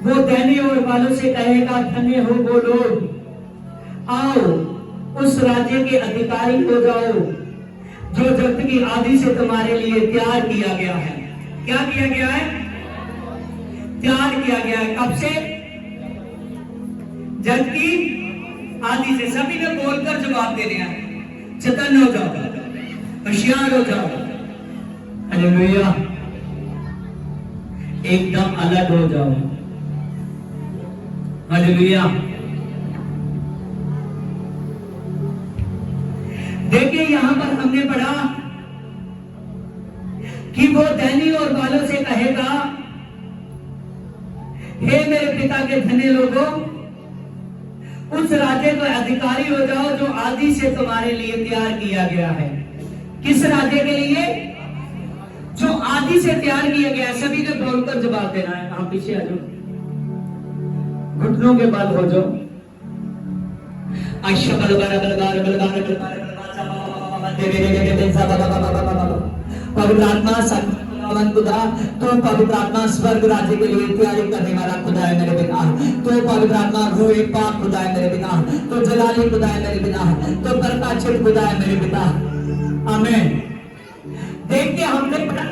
वो दाहिनी ओर वालों से कहेगा धन्य हो वो लोग, आओ उस राज्य के अधिकारी हो जाओ जो जगत की आदि से तुम्हारे लिए तैयार किया गया है। क्या किया गया है? तैयार किया गया है। कब से? जग की आदि से। सभी ने बोलकर जवाब देने हैं। चतन्न हो जाओ, होशियार हो जाओ। हालेलुया। एकदम अलर्ट हो जाओ। हालेलुया। देखिए यहां पर हमने पढ़ा कि वो दैनी और बालों से कहेगा, हे मेरे पिता के धन्य लोगों, उस राज्य को अधिकारी हो जाओ जो आदि से तुम्हारे लिए तैयार किया गया है। किस राज्य के लिए? जो आदि से तैयार किया गया है। सभी ने बोलकर जवाब देना है। आप पीछे आ जाओ, घुटनों के बल हो जाओ। पवित्र आत्मा सर्वशक्तिमान खुदा, तो पवित्र आत्मा स्वर्ग राज्य के लिए तैयारी करने वाला खुदा है मेरे पिता। तो पवित्र आत्मा रूह पाक खुदा है मेरे पिता। तो जलाली खुदा है मेरे पिता। तो प्रकाशित खुदा है मेरे पिता। आमीन। देखिए हमने पढ़ा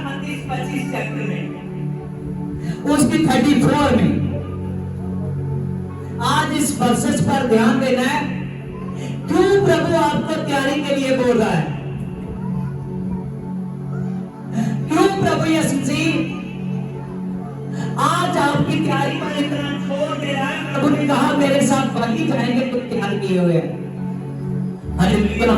25 चैप्टर में, उसकी 34 में। आज इस वर्सेस पर ध्यान देना है। क्यों प्रभु आपको तैयारी के लिए बोल रहा है? क्यों प्रभु यीशु मसीह आज आपकी तैयारी पर इतना जोर दे रहा है? प्रभु ने कहा मेरे साथ वही जाएंगे तो तैयार किए हुए हैं। हालेलुया।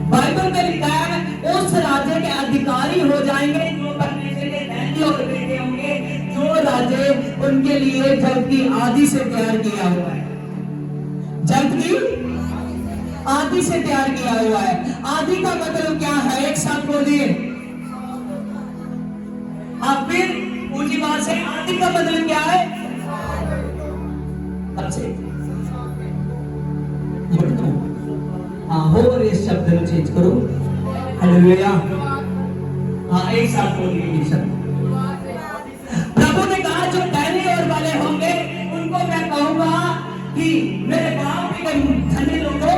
बाइबल में लिखा है उस राज्य के अधिकारी हो जाएंगे जो परमेश्वर के धन्य और बेटे होंगे, जो राज्य उनके लिए जग की आदि से तैयार किया हुआ है। जग की आदि से तैयार किया हुआ है। आदि का मतलब क्या है? एक साथ बोलिए। आप फिर ऊंची बात से, आदि का मतलब क्या है? हाँ, हो इस शब्द को चेंज करो। हालेलुया। हाँ, एक साथ बोलिए ये शब्द। प्रभु ने कहा जो पहले और वाले होंगे उनको मैं कहूंगा कि मेरे बाप के धन्य लोगों,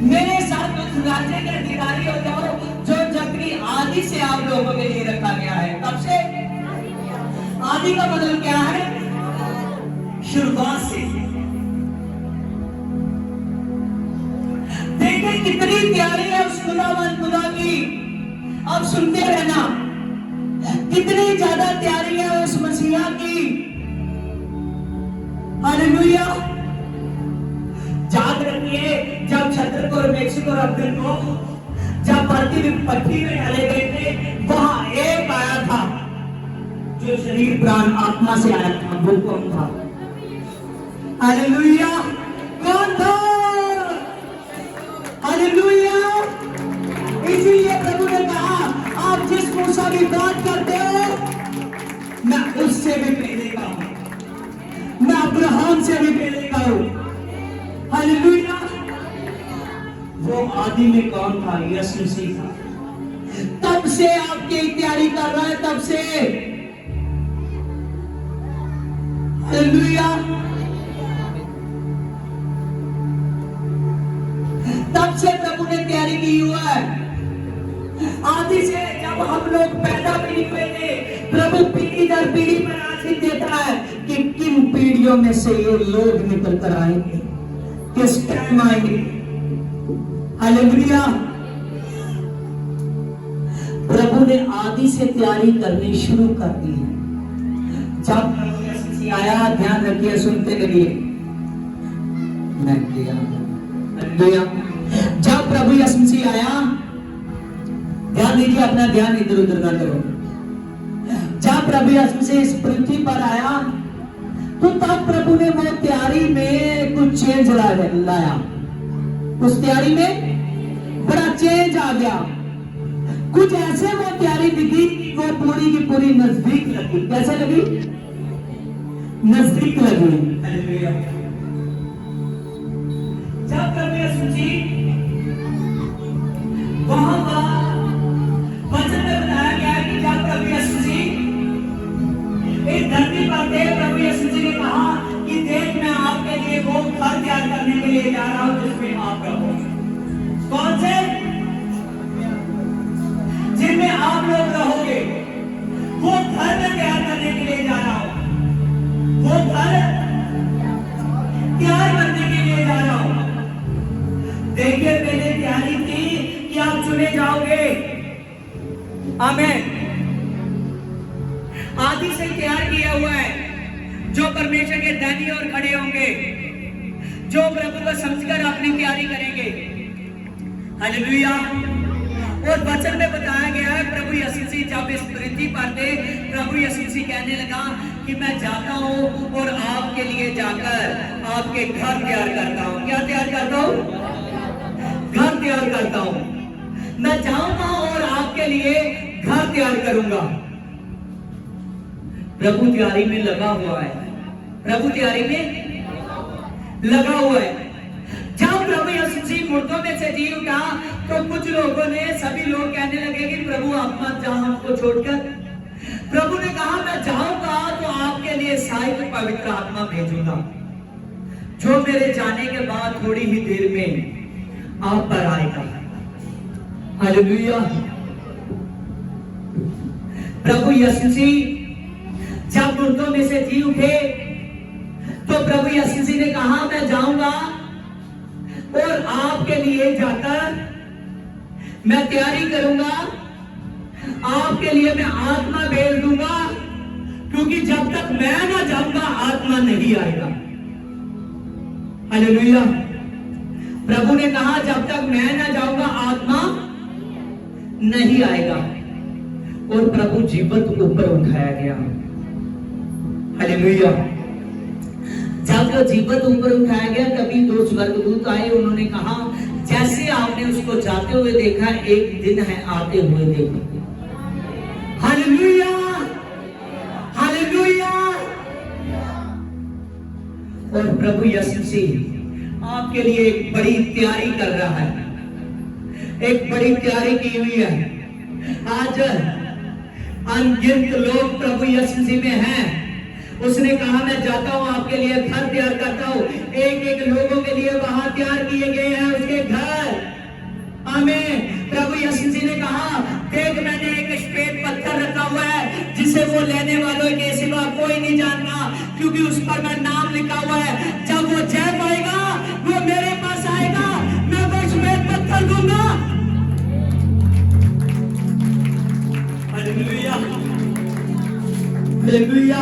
मेरे साथ उस राज्य के अधिकारी हो जाओ जो जग की आदि से आप लोगों के लिए रखा गया है। कब से? आदि का मतलब क्या है? शुरुआत से। देखिए कितनी तैयारी है उस खुदा की। अब सुनते रहना, कितनी ज्यादा तैयारी है उस मसीहा की। हालेलुया। याद रखिए जब छतरपुर मेक्सिको रफ्तार को जब पृथ्वी में डाले गए थे, वहां एक आया था जो शरीर प्राण आत्मा से आया था। वो कौन था? हालेलुया। कौन था? हालेलुया। इसीलिए प्रभु ने कहा आप जिस मूसा की बात करते हो मैं उससे भी पहले का हूं, मैं अब्राहम से भी पहले का हूं। हालेलुया। वो आदि में कौन था? यीशु मसीह था। तब से आपकी तैयारी कर रहा है, तब से। हालेलुया। तब से प्रभु ने तैयारी की हुआ है। आदि से जब हम लोग पैदा भी नहीं हुए थे, प्रभु पीढ़ी दर पीढ़ी पर आशीष देता है कि किन पीढ़ियों में से ये लोग निकल कर आएंगे, किस टाइम आएंगे। हालेलुया। प्रभु ने आदि से तैयारी करनी शुरू कर दी है। जब प्रभु यीशु मसीह आया, ध्यान रखिए, सुनते रहिए। मैं किया। हालेलुया। जब प्रभु यीशु मसीह आया, ध्यान दीजिए, अपना ध्यान इधर उधर ना करो। जब प्रभु यीशु मसीह इस पृथ्वी पर आया तो तब प्रभु ने वो तैयारी में कुछ चेंज लाया। उस तैयारी में बड़ा चेंज आ गया। कुछ ऐसे वो तैयारी दिखी कि वो पूरी की पूरी नजदीक लगी। कैसे लगी? नजदीक लगी। जब प्रभु यीशु मसीह वहां पर वचन में बताया गया कि जब प्रभु यीशु मसीह इस धरती पर थे, प्रभु यीशु मसीह ने कहा कि देख मैं आपके लिए वो घर तैयार करने के लिए जा रहा हूं जिसमें आप रहो। कौन से? जिनमें घर तैयार करने के लिए जा रहा हूं। देखिए मैंने तैयारी की कि आप चुने जाओगे। आमीन। आदि से तैयार किया हुआ है जो परमेश्वर के धनी और खड़े होंगे, जो प्रभु को समझकर अपनी तैयारी करेंगे। हालेलुया। और वचन में बताया गया है प्रभु यीशु मसीह जब इस पृथ्वी पर थे, प्रभु यीशु मसीह कहने लगा कि मैं जाता हूं और आपके लिए जाकर आपके घर तैयार करता हूं। क्या तैयार करता हूं? घर तैयार करता हूं। मैं जाऊंगा और आपके लिए घर तैयार करूंगा। प्रभु तैयारी में लगा हुआ है। प्रभु तैयारी में लगा हुआ है। जब प्रभु यीशु मसीह मुर्दों में से जी उठा तो कुछ लोगों ने, सभी लोग कहने लगे कि प्रभु आप मत जाओ हमको छोड़कर। प्रभु ने कहा मैं जाऊंगा तो आपके लिए सहायक पवित्र आत्मा भेजूंगा, जो मेरे जाने के बाद थोड़ी ही देर में आप पर आएगा। हालेलुया। प्रभु यीशु मसीह जब मुर्दों में से जी उठे तो प्रभु यीशु मसीह ने कहा मैं जाऊंगा और आपके लिए जाकर मैं तैयारी करूंगा, आपके लिए मैं आत्मा भेज दूंगा, क्योंकि जब तक मैं ना जाऊंगा आत्मा नहीं आएगा। हालेलुया। प्रभु ने कहा जब तक मैं ना जाऊंगा आत्मा नहीं आएगा। और प्रभु जीवत ऊपर उठाया गया। हालेलुया। जब वो जीवत ऊपर उठाया गया तभी दो स्वर्गदूत आए। उन्होंने कहा जैसे आपने उसको जाते हुए देखा, एक दिन है आते हुए देखोगे। हालेलुया। हालेलुया। और प्रभु यीशु मसीह आपके लिए एक बड़ी तैयारी कर रहा है, एक बड़ी तैयारी की हुई है। आज अनगिनत लोग प्रभु यीशु मसीह में हैं। उसने कहा मैं जाता हूं आपके लिए घर तैयार करता हूं। एक एक लोगों के लिए वहां तैयार किए गए हैं उसके घर। आमीन। प्रभु यीशु मसीह ने कहा देख मैंने एक श्वेत पत्थर रखा हुआ है जिसे वो लेने वालों के सिवा कोई नहीं जानता, क्योंकि उस पर मैं नाम लिखा हुआ है। जब वो जय पाएगा वो मेरे पास आएगा, मैं वो श्वेत पत्थर दूंगा। हालेलुया। हालेलुया।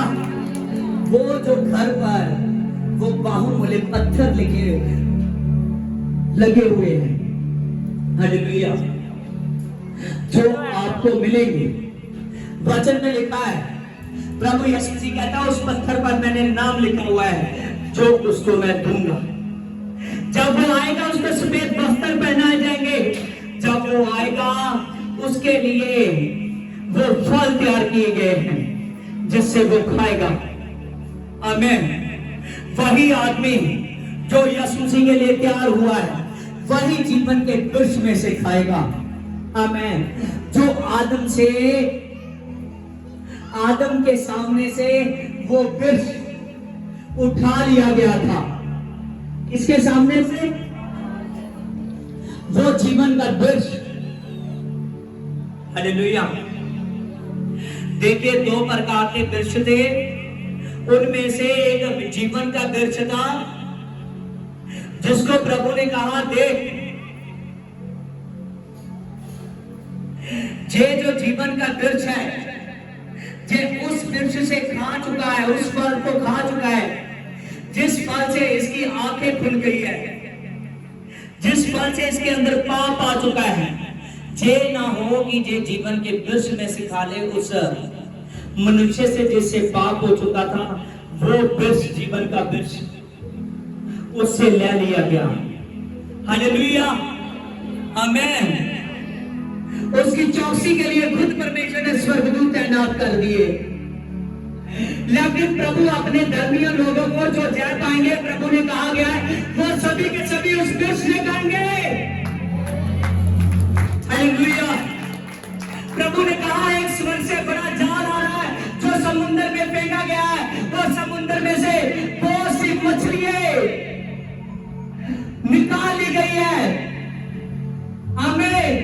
वो जो घर पर वो बाहुमूल्य पत्थर लगे हुए हैं। हालेलुया। जो आपको मिलेंगे। वचन में लिखा है प्रभु यीशु मसीह कहता है उस पत्थर पर मैंने नाम लिखा हुआ है जो उसको मैं दूंगा। जब वो आएगा उसको सफेद वस्त्र पहनाए जाएंगे। जब वो आएगा उसके लिए वो फल तैयार किए गए हैं जिससे वो खाएगा। आमीन। वही आदमी जो यीशु मसीह के लिए तैयार हुआ है वही जीवन के वृक्ष में से खाएगा। आमीन। जो आदम के सामने से वो वृक्ष उठा लिया गया था, इसके सामने से वो जीवन का वृक्ष। हालेलुया। देखिए दो प्रकार के वृक्ष थे। उनमें से एक जीवन का वृक्ष था जिसको प्रभु ने कहा देख जे जो जीवन का वृक्ष है जे उस वृक्ष से खा चुका है, उस फल को खा चुका है, जिस फल से इसकी आंखें खुल गई है, जिस फल से इसके अंदर पाप आ चुका है, जे ना हो कि जे जीवन के वृक्ष में से खा ले। उस मनुष्य से जिससे पाप हो चुका था वो वृक्ष जीवन का वृक्ष उससे ले लिया गया। हालेलुया। आमीन। उसकी चौकसी के लिए खुद परमेश्वर ने स्वर्गदूत तैनात कर दिए। लेकिन प्रभु अपने धर्मीय लोगों को जो जय पाएंगे, प्रभु ने कहा गया है वो सभी के सभी उस वृक्ष से खाएंगे। हालेलुया। प्रभु ने कहा एक स्वर्ग से बड़ा जाल आ रहा है जो समुद्र में फेंका गया है। वो समुद्र में से बहुत सी मछलियां निकाल ली गई है। आमीन।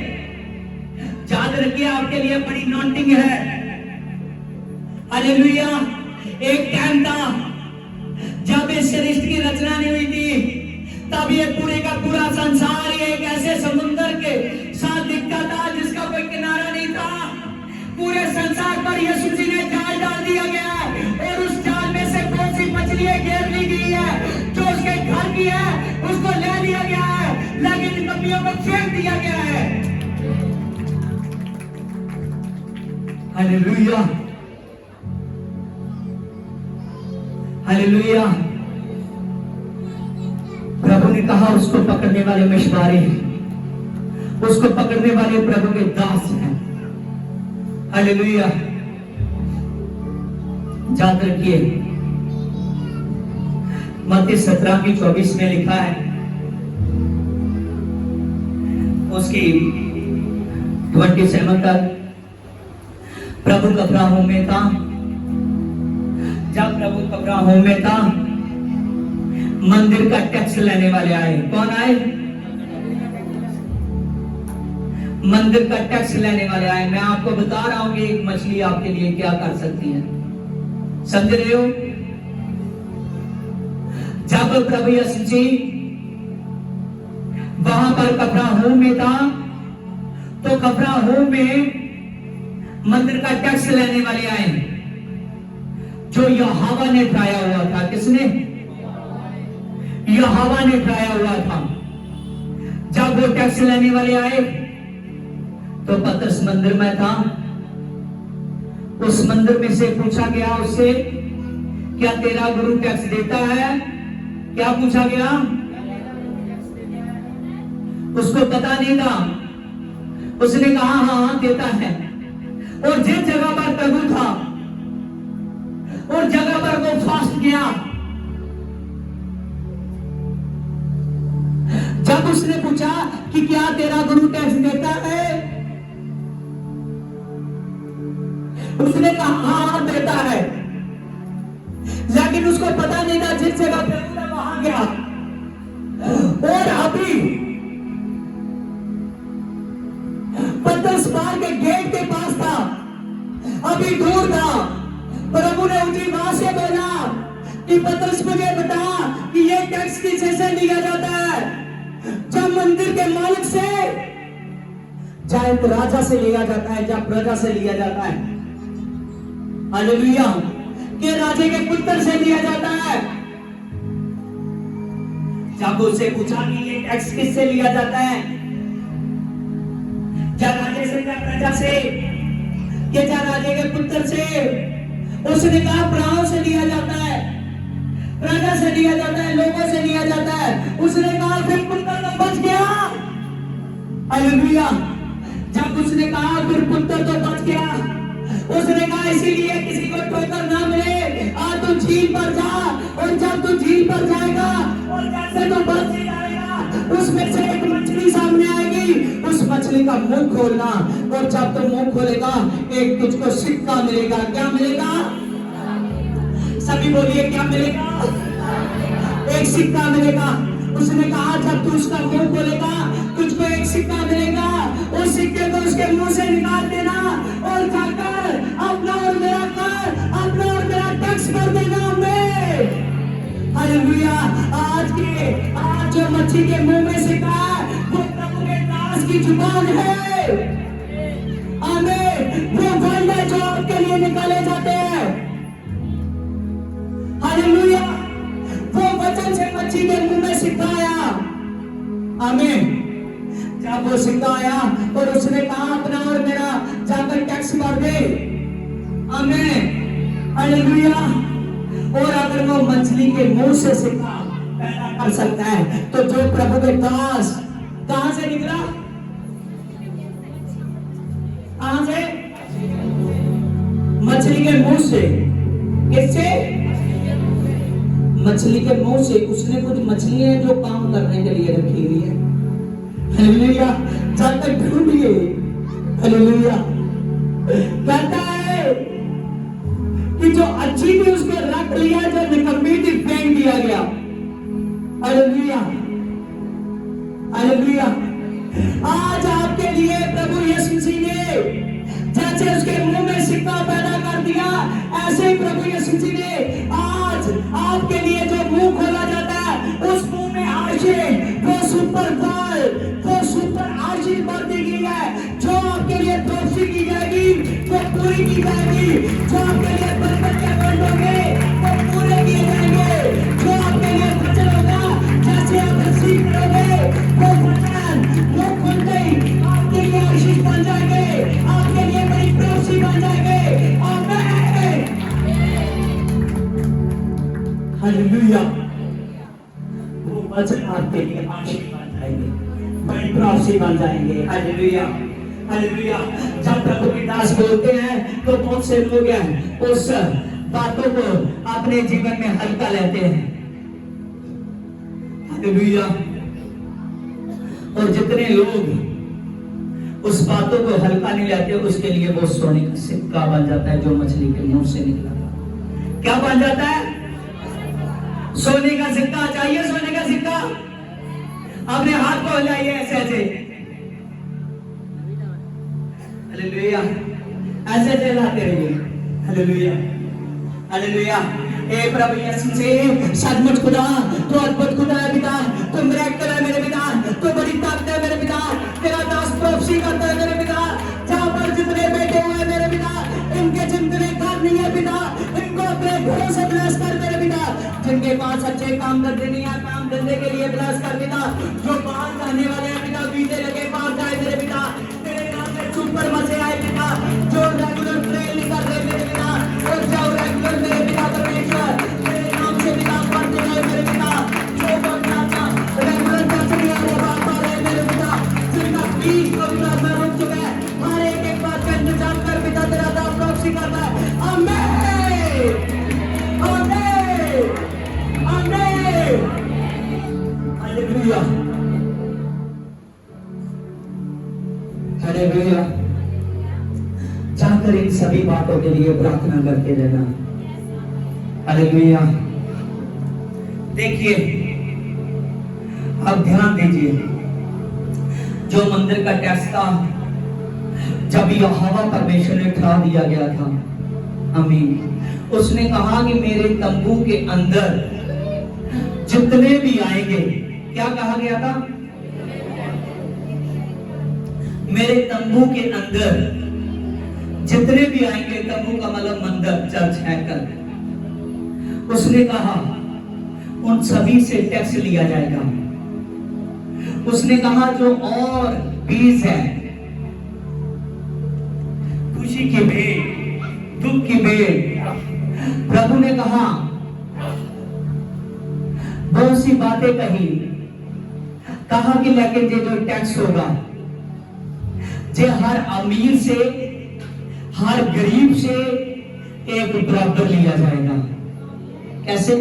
याद रखिए आपके लिए बड़ी नोटिंग है। हालेलुया। एक टाइम था जब इस सृष्टि की रचना नहीं हुई थी तब ये पूरे का पूरा संसार ये एक ऐसे समुद्र के साथ दिखता था जिसका कोई किनारा नहीं था। पूरे संसार पर यीशु जी ने जाल डाल दिया गया है और उस जाल में से बहुत सी मछलियां घेर ली गई है। जो उसके घर की है उसको ले लिया गया है, लेकिन कपियों को फेंक दिया गया है। Hallelujah, hallelujah. प्रभु ने कहा उसको पकड़ने वाले मछुआरे हैं, उसको पकड़ने वाले प्रभु के दास हैं। हालेलुया। याद रखिए मत्ती 17:24 में लिखा है, उसकी 27 तक प्रभु कफरनहूम में था। जब प्रभु कफरनहूम में था मंदिर का टैक्स लेने वाले आए। कौन आए? मंदिर का टैक्स लेने वाले आए। मैं आपको बता रहा हूं कि एक मछली आपके लिए क्या कर सकती है, समझ रहे हो? जब प्रभु यीशु जी वहां पर कफरनहूम में था तो कफरनहूम में मंदिर का टैक्स लेने वाले आए जो यहोवा ने ठहराया हुआ था। किसने? यहोवा ने ठहराया हुआ था। जब वो टैक्स लेने वाले आए तो पतरस मंदिर में था। उस मंदिर में से पूछा गया उससे, क्या तेरा गुरु टैक्स देता है? क्या पूछा गया? उसको पता नहीं था। उसने कहा हाँ देता है। और जिस जगह पर प्रभु था और जगह पर वो फास्ट किया। जब उसने पूछा कि क्या तेरा गुरु टैक्स देता है, उसने कहा हाँ देता है। लेकिन उसको पता नहीं था जिस जगह प्रभु था वहां गया और अभी पतरस बार के गेट के पास था, अभी दूर था। प्रभु ने उसी वहां से बोला कि पतरस मुझे बता कि ये टैक्स किसे से लिया जाता है? जब मंदिर के मालिक से, चाहे तो राजा से लिया जाता है, जब प्रजा से लिया जाता है। हालेलुया। कि राजे के पुत्र से लिया जाता है। जब उससे पूछा कि ये टैक्स किससे लिया जाता है, क्या राजे से, क्या प्रजा से, क्या क्या राजे के पुत्र से? उसने कहा प्राणों से लिया जाता है, प्रजा से लिया जाता है, लोगों से लिया जाता है। उसने कहा फिर पुत्र तो बच गया। हालेलुया। जब उसने कहा फिर पुत्र तो बच गया, उसने कहा इसीलिए किसी को ठोकर ना मिले, आज तू झील पर जा और जब तू झील पर जाएगा और जैसे तू बच जाएगा उसमें से एक मछली सामने आएगी, उस मछली का मुंह खोलना और जब तू मुंह खोलेगा एक तुझको सिक्का मिलेगा। क्या मिलेगा? सभी बोलिए क्या मिलेगा? एक सिक्का मिलेगा। उसने कहा जब तू उसका मुंह खोलेगा तुझको एक सिक्का मिलेगा। उस सिक्के को उसके मुंह से निकाल देना और जाकर अपना और मेरा कर, अपना और मेरा टैक्स भर देना। हमें हालेलुया। आज जो मच्छी के मुंह में सिक्का वो प्रभु के दास की जुबान है। हमें वो वर्ड है जो आपके लिए निकाले जाते हैं। हालेलुया। वो वचन से मच्छी के मुंह में सिक्का आया। आमीन। जब वो सिक्का आया और उसने कहा अपना और मेरा जाकर टैक्स भर दे। आमीन। हालेलुया। और अगर वो मछली के मुंह से सिक्का पैदा कर सकता है तो जो प्रभु के दास कहां से निकला? कहां से? मछली के मुंह से। किससे? मछली के मुंह से। उसने कुछ मछलियां जो काम करने के लिए रखी हुई है। हालेलुया। जाकर ढूंढिए। हालेलुया। कहता है कि जो अच्छी थी उसको रख लिया, जो निकम्मी थी फेंक दिया गया। हालेलुया। हालेलुया। आज आपके लिए प्रभु यीशु मसीह ने जैसे उसके मुंह में सिक्का पैदा कर दिया, ऐसे ही प्रभु यीशु मसीह ने आज आपके लिए की जाएगी। जो आपके लिए बचपन के वर्ड होंगे वो पूरे किए जाएंगे। जो आपके लिए वचन होगा, जैसे आप रिसीव करोगे वो वचन वो खुलते ही आपके लिए आशीष बन जाएंगे, आपके लिए बड़ी प्राप्ति बन जाएंगे। आमीन। हालेलुया। वो वचन आपके लिए आशीष बन जाएंगे, बड़ी प्राप्ति बन जाएंगे। Hallelujah, hallelujah. जब प्रभु के दास बोलते हैं तो बहुत से लोग हैं उस बातों को अपने जीवन में हल्का लेते हैं। हालेलुया। और जितने लोग उस बातों को हल्का नहीं लेते उसके लिए वो सोने का सिक्का बन जाता है जो मछली के मुंह से निकला। क्या बन जाता है? सोने का सिक्का। चाहिए सोने का सिक्का? अपने हाथ को हिलाइए ऐसे ऐसे। हालेलुया। ऐसे ऐसे हिलाते रहिए। Hallelujah, hallelujah. हे प्रभु यीशु से सचमुच खुदा तो अद्भुत खुदा है पिता, तो मिरेकल है मेरे पिता, तो बड़ी ताकत है मेरे पिता। तेरा दास प्रोफेसी करता है मेरे पिता। जहां पर जितने बैठे हुए हैं मेरे पिता, इनके जितने घर नहीं है पिता, इनको अपने घरों से ब्लेस कर मेरे पिता। जिनके पास अच्छे काम करते नहीं है, काम धंधे के लिए ब्लेस कर पिता। जो बाहर जाने वाले हैं पिता, बीते लगे बाहर जाए मेरे पिता। तेरे नाम से सुपर मजे आए पिता। जो रेगुलर ट्रेन नहीं कर रहे मेरे पिता, और जाओ रेगुलर मेरे पिता परमेश्वर। तेरे नाम से पिता पढ़ते गए मेरे पिता। जो बच्चा रेगुलर चर्च नहीं आ रहे, बात आ रहे मेरे पिता, जिनका फीस को पिता में रुक चुका है, हर एक बात का इंतजाम कर पिता। तेरा दास प्रॉक्सी करता है। आमीन, आमीन, आमीन। Hallelujah, hallelujah. जाकर इन सभी बातों के लिए प्रार्थना करते रहना। हालेलुया। देखिए, अब ध्यान दीजिए, जो मंदिर का टैक्स था, जब यहोवा परमेश्वर ने ठहरा दिया गया था, आमीन, उसने कहा कि मेरे तंबू के अंदर जितने भी आएंगे, क्या कहा गया था? मेरे तंबू के अंदर जितने भी आएंगे, तंबू का मतलब मंदिर, चर्च, हैकल, उसने कहा उन सभी से टैक्स लिया जाएगा। उसने कहा जो और बीज है, खुशी की भेंट, दुख की भेंट, प्रभु ने कहा बहुत सी बातें कही, कहा कि लेकिन ये जो टैक्स होगा, जे हर अमीर से हर गरीब से एक बराबर लिया जाएगा। कैसे?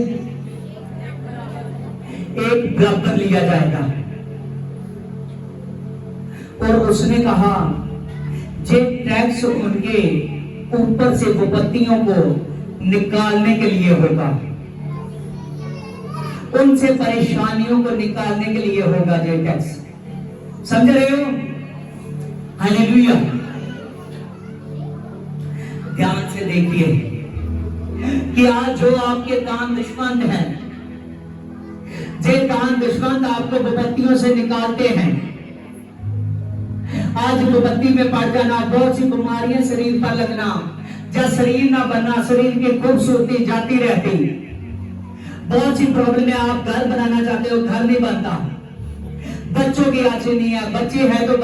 एक बराबर लिया जाएगा। और उसने कहा जे टैक्स उनके ऊपर से विपत्तियों को निकालने के लिए होगा, उनसे परेशानियों को निकालने के लिए होगा ये टैक्स। समझ रहे हो? हालेलुया। ध्यान से देखिए कि आज जो आपके दान दुश्मन हैं, जे दान दुश्मन आपको विपत्तियों से निकालते हैं, आज विपत्ति में पड़ जाना, बहुत सी बीमारियां शरीर पर लगना, जब शरीर ना बनना, शरीर की खूबसूरती जाती रहती, बहुत सी प्रॉब्लम है। आप घर बनाना चाहते हो, घर नहीं बनता, बच्चों की अच्छी नहीं है, बच्चे हैं तो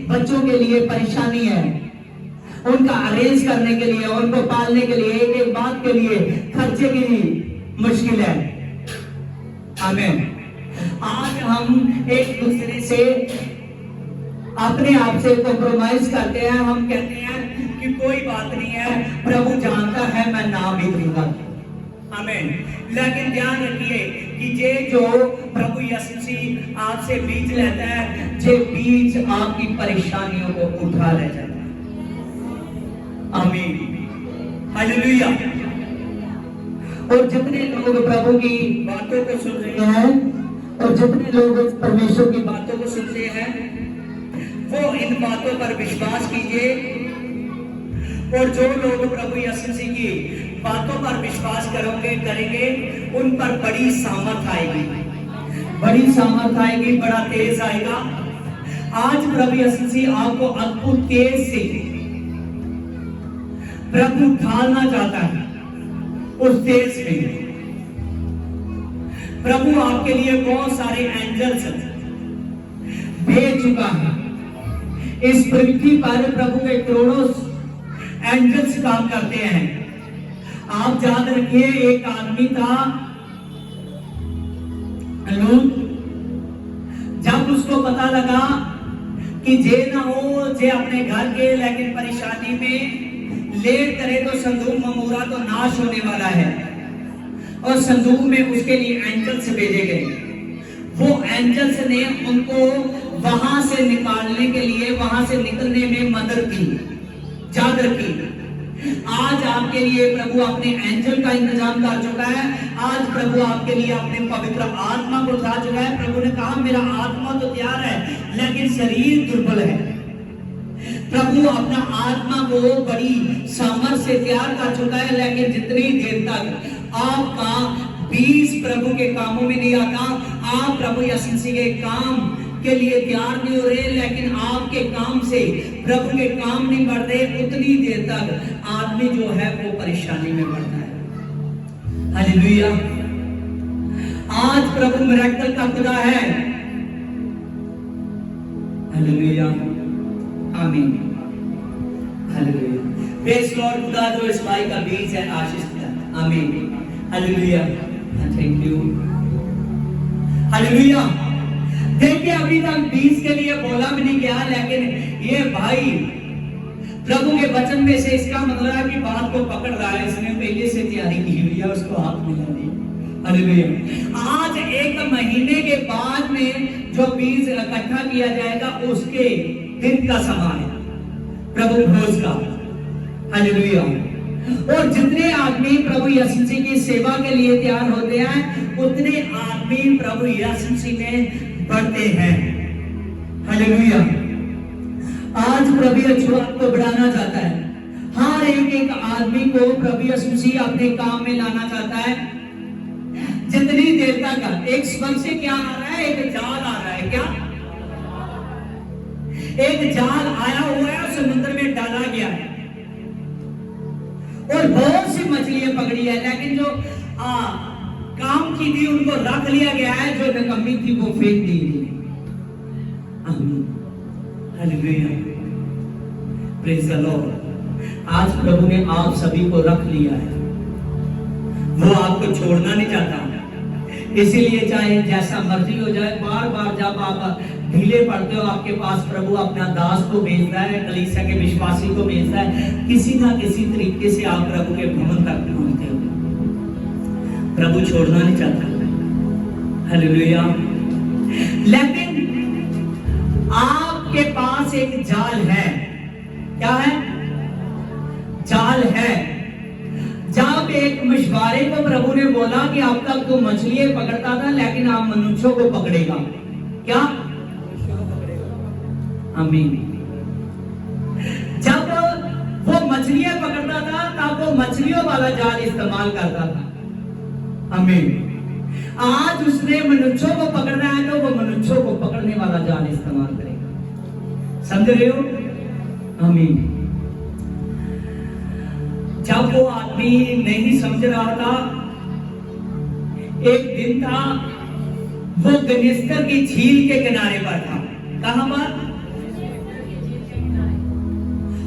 बच्चों के लिए परेशानी है, उनका अरेंज करने के लिए, उनको पालने के लिए, एक एक बात के लिए खर्चे की भी मुश्किल है। आमीन। आज हम एक दूसरे से अपने आप से कॉम्प्रोमाइज करते हैं। हम कहते हैं कि कोई बात नहीं है, प्रभु जानता है, मैं ना भी दूंगा। आमीन। लेकिन ध्यान रखिए कि ये जो प्रभु यीशु मसीह आपसे बीज लेता है, ये बीज आपकी परेशानियों को उठा ले जाता है। आमीन, हालेलुया। और जितने लोग प्रभु की बातों को सुन रहे हैं, और जितने लोग परमेश्वर की बातों को सुन रहे हैं, वो इन बातों पर विश्वास कीजिए। और जो लोग प्रभु यीशु मसीह की बातों पर विश्वास करेंगे, उन पर बड़ी सामर्थ आएगी, बड़ी सामर्थ आएगी, बड़ा तेज आएगा। आज प्रभु यीशु मसीह आपको अद्भुत तेज से प्रभु ढालना चाहता है उस देश में। प्रभु आपके लिए बहुत सारे एंजल्स भेज चुका है। इस पृथ्वी पर प्रभु के करोड़ों एंजल्स काम करते हैं। आप याद रखिए, एक आदमी था लूत, जब उसको पता लगा कि जे ना हो जे अपने घर के लेकिन परेशानी में लेट करे तो संदूक ममूरा तो नाश होने वाला है, और संदूक में उसके लिए एंजल्स भेजे गए। वो एंजल्स ने उनको वहां से निकालने के लिए, वहां से निकलने में मदद की, याद रखिए। आज आपके लिए प्रभु अपने एंजल का इंतजाम कर चुका है। आज प्रभु आपके लिए अपने पवित्र आत्मा को उठा चुका है। प्रभु ने कहा मेरा आत्मा तो तैयार है लेकिन शरीर दुर्बल है। प्रभु अपना आत्मा को बड़ी सामर्थ्य से तैयार कर चुका है, लेकिन जितनी देर तक आपका बीज प्रभु के कामों में नहीं आता, आप प्रभु यीशु मसीह के काम के लिए तैयार नहीं हो रहे, लेकिन आपके काम से प्रभु के काम नहीं बढ़ते, उतनी देर तक आदमी जो है वो परेशानी में बढ़ता है। हालेलुया। आज प्रभु मिरेकल का खुदा है। हालेलुया, आमीन, हालेलुया। Praise Lord. खुदा जो इस भाई का बीज है आशीष का, आमीन, हालेलुया, थैंक यू, हालेलुया। देखिए, अभी तक बीज के लिए बोला भी नहीं गया, लेकिन ये भाई प्रभु के वचन में से इसका मतलब है कि बात को पकड़ रहा है। इसने पहले से तैयारी की हुई है, उसको हाथ मिला दी। हालेलुया। आज एक महीने के बाद में जो बीज इकट्ठा किया जाएगा उसके दिन का समय है प्रभु भोज का। हालेलुया। और जितने आदमी प्रभु यीशु मसीह की सेवा के लिए तैयार होते हैं, उतने आदमी प्रभु यीशु मसीह में बढ़ते हैं। हालेलुया। आज प्रभु यीशु आपको बढ़ाना चाहता है। हर एक आदमी को प्रभु यीशु मसीह अपने काम में लाना चाहता है। जितनी देर तक एक स्वर्ग से क्या आ रहा है, एक जाल आ रहा है। क्या? एक जाल आया हुआ है, समुद्र में डाला गया है और बहुत सी मछलियां पकड़ी है, लेकिन जो काम की थी उनको रख लिया गया है, जो नकम्मी थी वो फेंक दी गई। आमीन, हालेलुया, प्रेज़ द लॉर्ड। आज प्रभु ने आप सभी को रख लिया है, वो आपको छोड़ना नहीं चाहता। इसीलिए चाहे जैसा मर्जी हो जाए, बार बार जब आप ढीले पड़ते हो, आपके पास प्रभु अपना दास को भेजता है, कलीसिया के विश्वासी को भेजता है, किसी ना किसी तरीके से आप प्रभु के भवन तक पहुंचते हो। प्रभु छोड़ना नहीं चाहता। हालेलुया। लेकिन आपके पास एक जाल है। क्या है? जाल है। जब एक मछुआरे को प्रभु ने बोला कि अब तक तो मछलियां पकड़ता था, लेकिन आप मनुष्यों को पकड़ेगा। क्या? आमीन। जब वो मछलियां पकड़ता था तब वो मछलियों वाला जाल इस्तेमाल करता था। आमीन। आज उसने मनुष्यों को पकड़ना है तो वो मनुष्यों को पकड़ने वाला जाल इस्तेमाल करेगा। समझ रहे हो? आमीन। जब वो आदमी नहीं समझ रहा था, एक दिन था, वो गनेस्तर की झील के किनारे पर था। कहां पर?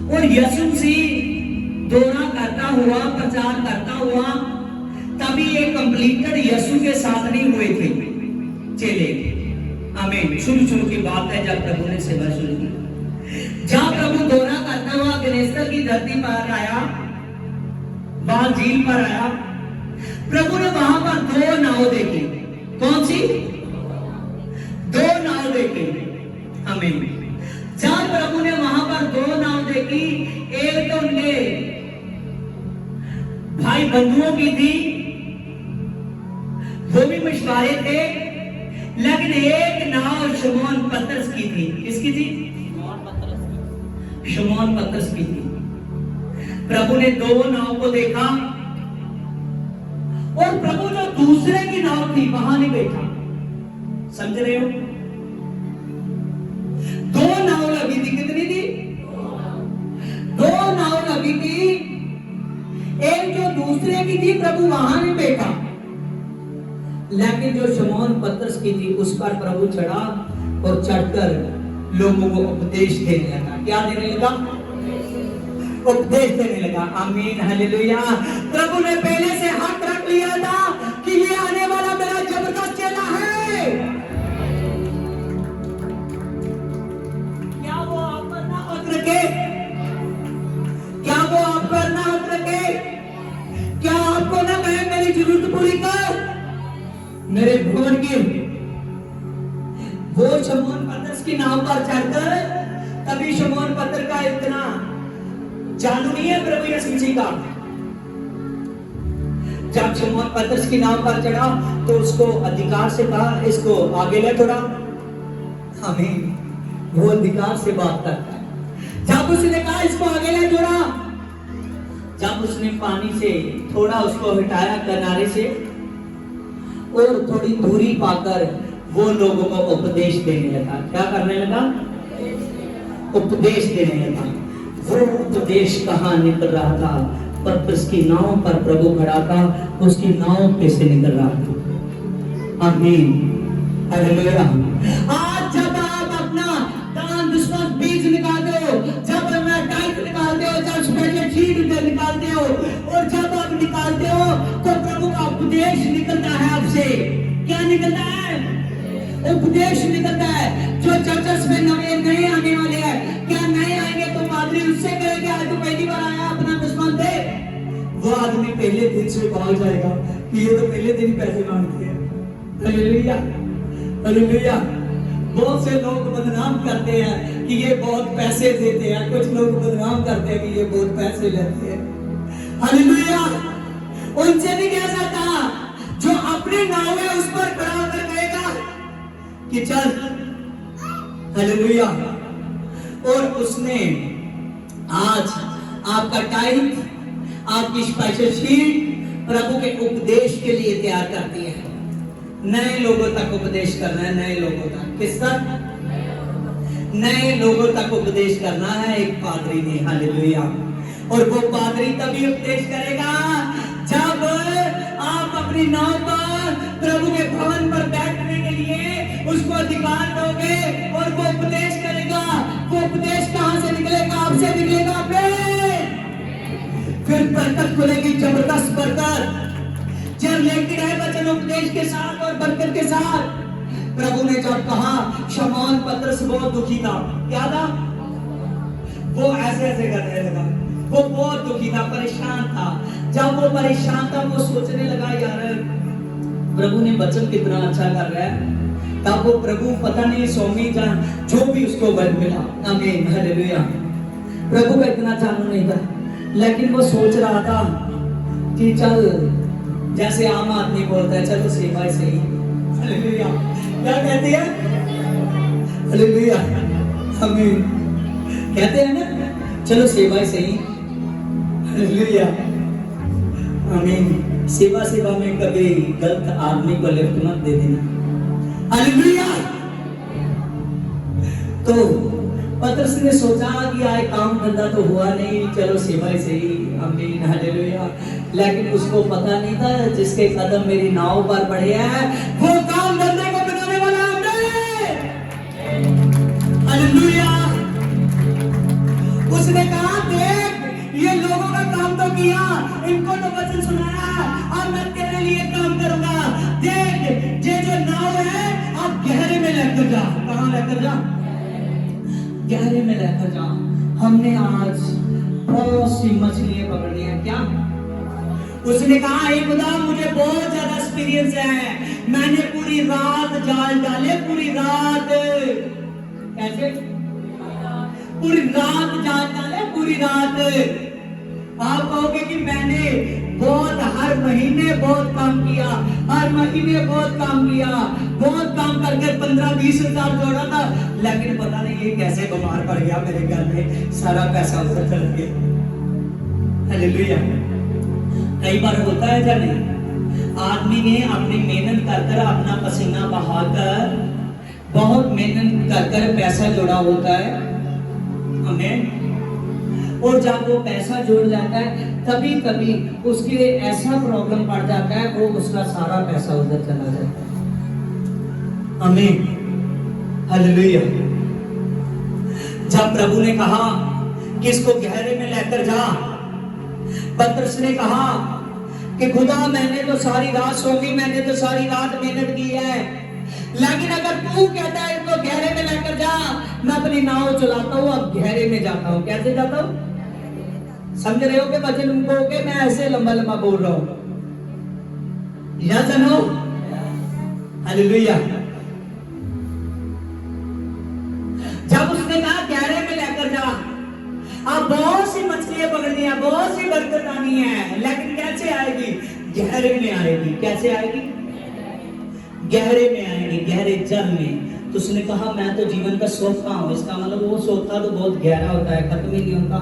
और यीशु मसीह दौरा करता हुआ, प्रचार करता हुआ, तभी एक कंप्लीटेड यीशु के साथ नहीं हुए थे चेले। आमीन। शुरू की बात है जब प्रभु ने सेवा शुरू की। जहां प्रभु दौरा करता हुआ गनेस्तर की धरती पर आया, वहां झील पर आया, प्रभु ने वहां पर दो नाव देखी। कौन सी? दो नाव देखी। आमीन। जहां प्रभु ने वहां पर दो नाव देखी, एक तो उनके भाई बंधुओं की थी, वो भी मछुआरे थे, लेकिन एक नाव शमौन पतरस की थी। किसकी थी? शमौन पतरस की थी। प्रभु ने दो नाव को देखा और प्रभु जो दूसरे की नाव थी वहां नहीं बैठा। समझ रहे हो? दो नाव लगी थी। कितनी थी? दो नाव लगी थी। एक जो दूसरे की थी प्रभु वहां नहीं बैठा, लेकिन जो शमौन पतरस की थी उस पर प्रभु चढ़ा और चढ़कर लोगों को उपदेश देने लगा। क्या देने लगा? उपदेश देने लगा। आमीन, हालेलुया। प्रभु ने पहले से हक रख लिया था कि ये आने वाला मेरा जबरदस्त चेला है। क्या वो आप पर ना हक रखे? क्या वो आप पर ना हक रखे? क्या आपको ना कहे मेरी जरूरत पूरी कर, मेरे भवन की? वो शमौन पतरस की नाव पर चढ़कर, तभी शमौन पतरस का इतना चालू नहीं है प्रभु यीशु मसीह का। जब शमौन पतरस की नाव पर चढ़ा तो उसको अधिकार से कहा इसको आगे ले थोड़ा। आमीन। वो अधिकार से बात करता है। जब उसने कहा इसको आगे ले थोड़ा, जब उसने पानी से थोड़ा उसको हटाया किनारे से और थोड़ी दूरी पाकर वो लोगों को उपदेश देने लगा। क्या करने लगा? उपदेश देने लगा। वो उपदेश कहाँ निकल रहा था? पतरस की नाव पर प्रभु खड़ा था, उसकी नाव पे से निकल रहा था। आमीन, हालेलुया। आज जब आप अपना दान दुश्मन बीज निकालते हो, जब टाइट निकालते हो, जब स्प्रेडशीट निकालते हो, और जब आप निकालते हो तो प्रभु का उपदेश निकलता है आपसे। क्या निकलता है? उपदेश निकलता है। जो चर्चस में नए आने वाले हैं, क्या नए आएंगे तो पादरी उससे कहेंगे आज तो पहली बार आया अपना दुश्मन दे, वो आदमी पहले दिन से भाग जाएगा कि ये तो पहले दिन पैसे मांगते हैं। Hallelujah, hallelujah. बहुत से लोग बदनाम करते हैं कि ये बहुत पैसे देते हैं, कुछ लोग बदनाम करते हैं कि ये बहुत पैसे लेते हैं। हालेलुया। उनसे नहीं कह सकता, जो अपनी नाव है उस पर खड़ा होकर कहेगा कि चल, हालेलुया। और उसने आज आपका टाइम, आपकी स्पेशल शीट प्रभु के उपदेश के लिए तैयार करती है। नए लोगों तक उपदेश करना है, नए लोगों तक। किस तक? नए लोगों तक उपदेश करना है एक पादरी ने। हालेलुया। और वो पादरी तभी उपदेश करेगा जब आप अपनी नाव पर प्रभु के भवन पर बैठने के लिए उसको अधिकार दोगे और वो उपदेश करेगा। वो उपदेश कहां से निकलेगा? आपसे निकलेगा। फिर बरकत खुलेगी, जबरदस्त बरकत। जब रिलेटेड है वचन उपदेश के साथ और बरकत के साथ। प्रभु ने जब कहा शमौन पतरस बहुत दुखी था। क्या था? वो ऐसे ऐसे करने लगा, वो बहुत दुखी था, परेशान था। जब वो परेशान था वो सोचने लगा यार प्रभु ने वचन कितना अच्छा कर रहा है। तब वो प्रभु पता नहीं स्वामी जान जो भी उसको वन मिला। आमीन, हालेलुया। प्रभु का इतना चालू नहीं था, लेकिन वो सोच रहा था कि चल जैसे आम आदमी बोलता है चलो सेवा ही सही। हालेलुया। क्या कहते हैं? हालेलुया, आमीन। कहते हैं ना चलो सेवा ही सही। हालेलुया, आमीन। सेवा में कभी गलत आदमी को लिफ्ट मत दे देना। हालेलुया। तो पतरस ने सोचा कि आए काम धंधा तो हुआ नहीं, चलो सेवा ही सही। आमीन, हालेलुया। लेकिन उसको पता नहीं था जिसके कदम मेरी नाव पर पड़े हैं वो काम धंधे को बनाने वाला है। हालेलुया। उसने कहा देख ये लोगों का काम तो किया, इनको तो वचन सुनाया, अब मैं तेरे लिए काम करूंगा। देख ये जो नाव है आप गहरे में लेकर जा। कहां लेकर जा? गहरे में लेकर जा। हमने आज बहुत सी मछलियां पकड़ी हैं। क्या? उसने कहा हे खुदा मुझे बहुत ज्यादा एक्सपीरियंस है, मैंने पूरी रात जाल डाले, पूरी रात। कैसे? पूरी रात जाल डाले, पूरी रात। आप कहोगे कि मैंने बहुत हर महीने बहुत काम किया, हर महीने बहुत काम किया, बहुत काम करके 15-20 हजार जोड़ा था, लेकिन पता नहीं ये कैसे बीमार पड़ गया, मेरे घर में सारा पैसा उधर चल गया। हालेलुया। कई बार होता है जब आदमी ने अपनी मेहनत कर अपना पसीना बहाकर बहुत मेहनत कर पैसा जोड़ा होता है हमें, और जब वो पैसा जोड़ जाता है कभी कभी उसके लिए ऐसा प्रॉब्लम पड़ जाता है, वो उसका सारा पैसा उधर चला जाता है। आमीन, हालेलुया। जब प्रभु ने कहा कि इसको गहरे में लेकर जा, पतरस ने कहा कि खुदा मैंने तो सारी रात सो गई, मैंने तो सारी रात मेहनत की है, लेकिन अगर तू कहता है इसको गहरे में लेकर जा, मैं अपनी नाव चलाता हूँ, अब गहरे में जाता हूँ। कैसे जाता हूँ? समझ रहे हो कि वचन को के मैं ऐसे लंबा लंबा बोल रहा हूँ, या जनो, हालेलुया। जब उसने कहा गहरे में लेकर जा, अब बहुत सी मछलियां पकड़नी है, बहुत सी बरकत आनी है, लेकिन कैसे आएगी? गहरे में आएगी। कैसे आएगी? गहरे में आएगी, गहरे जल में। तो उसने कहा मैं तो जीवन का सोता हूं। इसका मतलब वो सोता तो बहुत गहरा होता है, खत्म ही नहीं होता।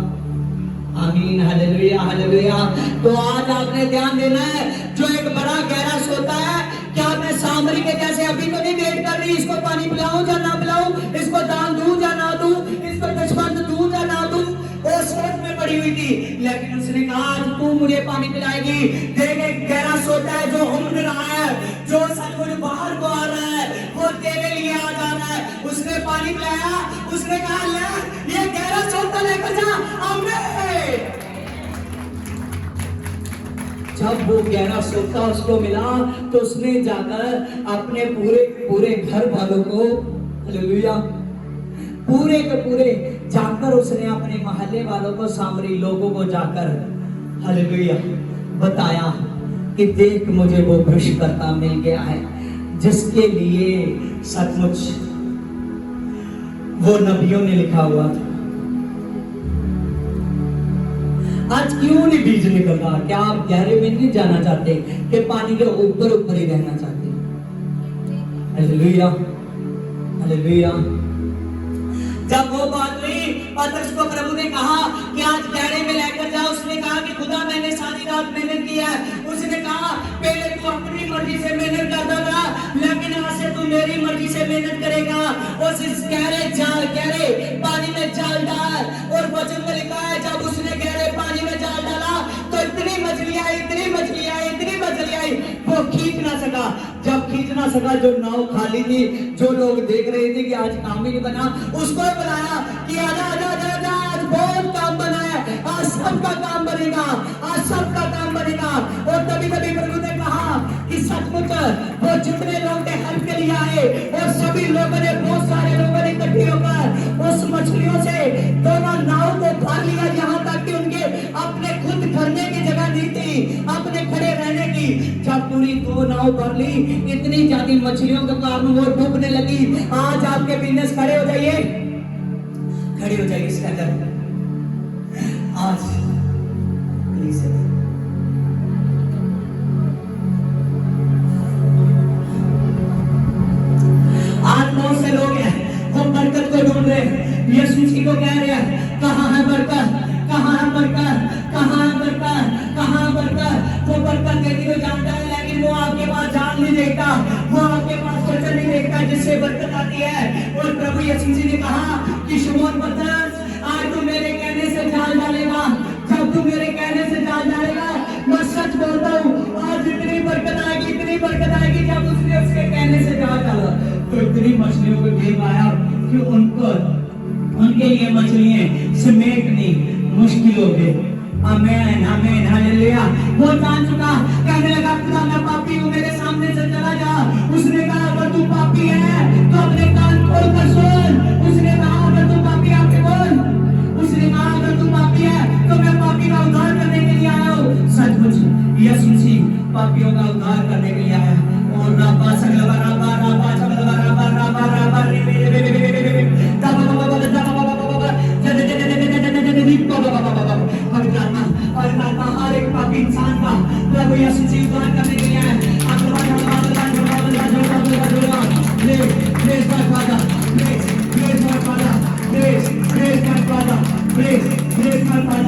आमीन, हालेलुया, हालेलुया। तो आज आपने ध्यान देना है, जो एक बड़ा गहरा सोता है, क्या मैं सामरी के जैसे अभी तो नहीं वेट कर रही, इसको पानी पिलाऊं या ना पिलाऊं, इसको दान दूं या ना दूं, इसको दशमंत दूं या ना दूं, वो सोच में पड़ी हुई थी। लेकिन उसने कहा आज तू मुझे पानी पिलाएगी। देख, एक गहरा सोता है जो उम्र रहा है, जो सचमुच बाहर को आ रहा है, वो तेरे लिए आ जा रहा है। उसने पानी पिलाया, उसने कहा ले ये गहरा सोता लेकर जा। आमीन। जब वो गहरा सोता उसको मिला, तो उसने जाकर अपने पूरे घर वालों को, हालेलुया, पूरे के पूरे जाकर उसने अपने मोहल्ले वालों को, सामरी लोगों को जाकर, हालेलुया, बताया कि देख मुझे वो भ्रष्टकर्ता मिल गया है, जिसके लिए सचमुच वो नबियों ने लिखा हुआ था। आज क्यों नहीं बीज निकल रहा? क्या आप गहरे में नहीं जाना चाहते कि पानी के ऊपर ऊपर ही रहना चाहते? Hallelujah, hallelujah. जब वो बात हुई, पतरस को प्रभु ने कहा कि आज गहरे में लेकर जाओ। उसने कहा कि खुदा मैंने सारी रात मेहनत की है। उसने कहा पहले तू अपनी मर्जी से मेहनत करता था, लेकिन आज से तू मेरी मर्जी से मेहनत करेगा। उस गहरे पानी में जाल डाल। और वचन में लिखा है जब उसने गहरे पानी में जाल डाला तो इतनी मछलियां आई, वो खींच ना सका। जब खींच ना सका, जो नाव खाली थी, जो लोग देख रहे थे कि आज काम ही नहीं बना, उसको बुलाया कि आजा आजा आजा, आज बहुत काम बना है, आज सबका काम बनेगा, आज सबका काम बनेगा। और तभी प्रभु ने कहा कि सचमुच वो जितने लोग हेल्प के लिए आए, और सभी लोगों ने, बहुत सारे लोगों ने इकट्ठे होकर उस मछलियों से दोनों नाव को भर लिया, यहाँ तक कि उनके अपने खुद भरने की जगह नहीं थी, अपने खड़े रहने की। जब पूरी 2 नाव भर ली, इतनी ज्यादा मछलियों के कारण वो डूबने लगी। आज आपके बिजनेस खड़े हो जाइए, खड़े हो जाइए इसके अंदर। आज बहुत से लोग हैं वो बरकत को ढूंढ रहे हैं। यीशु जी को कह रहे हैं कहाँ है बरकत, कहाँ है बरकत, कहाँ है बरकत, कहाँ है बरकत। वो बरकत देती तो जानता है, लेकिन वो आपके पास जान नहीं देखता, वो आपके पास वचन नहीं देखता जिससे बरकत आती है। और प्रभु यीशु जी ने कहा कि शमौन पतरस, आज तू मेरे कहने से जाल डालेगा। जब तू मेरे कहने से जाल डालेगा, मैं सच बोलता हूँ, आज इतनी बरकत आएगी, इतनी बरकत आएगी। जब उसने उसके कहने से जाल डाला तो इतनी मछलियों को ढेर आया कि उनके लिए मछलियां समेटनी मुश्किल हो गई। आमीन, आमीन, हालेलुया। वो जान चुका, कहने लगा खुदा मैं पापी हूँ, मेरे सामने से चला जा। उसने कहा अगर तू पापी है तो अपने कान खोल कर सुन। उसने कहा अगर तू पापी है आपके बोल। उसने कहा अगर तू पापी है तो मैं पापी का उद्धार करने के लिए आया हूँ। सचमुच यीशु मसीह पापियों का उद्धार करने के लिए आया। और राबा सगलवा राबा राबा सगलवा राबा राबा राबा रे रे रे रे रे दाबा बाबा बाबा दाबा बाबा बाबा जद जद जद जद जद जद रीत बाबा बाबा बाबा परमात्मा हर एक पापी इंसान का प्रभु यीशु जी उद्धार करने के लिए आया। Praise my Father, praise my Father, praise my Father, praise my Father.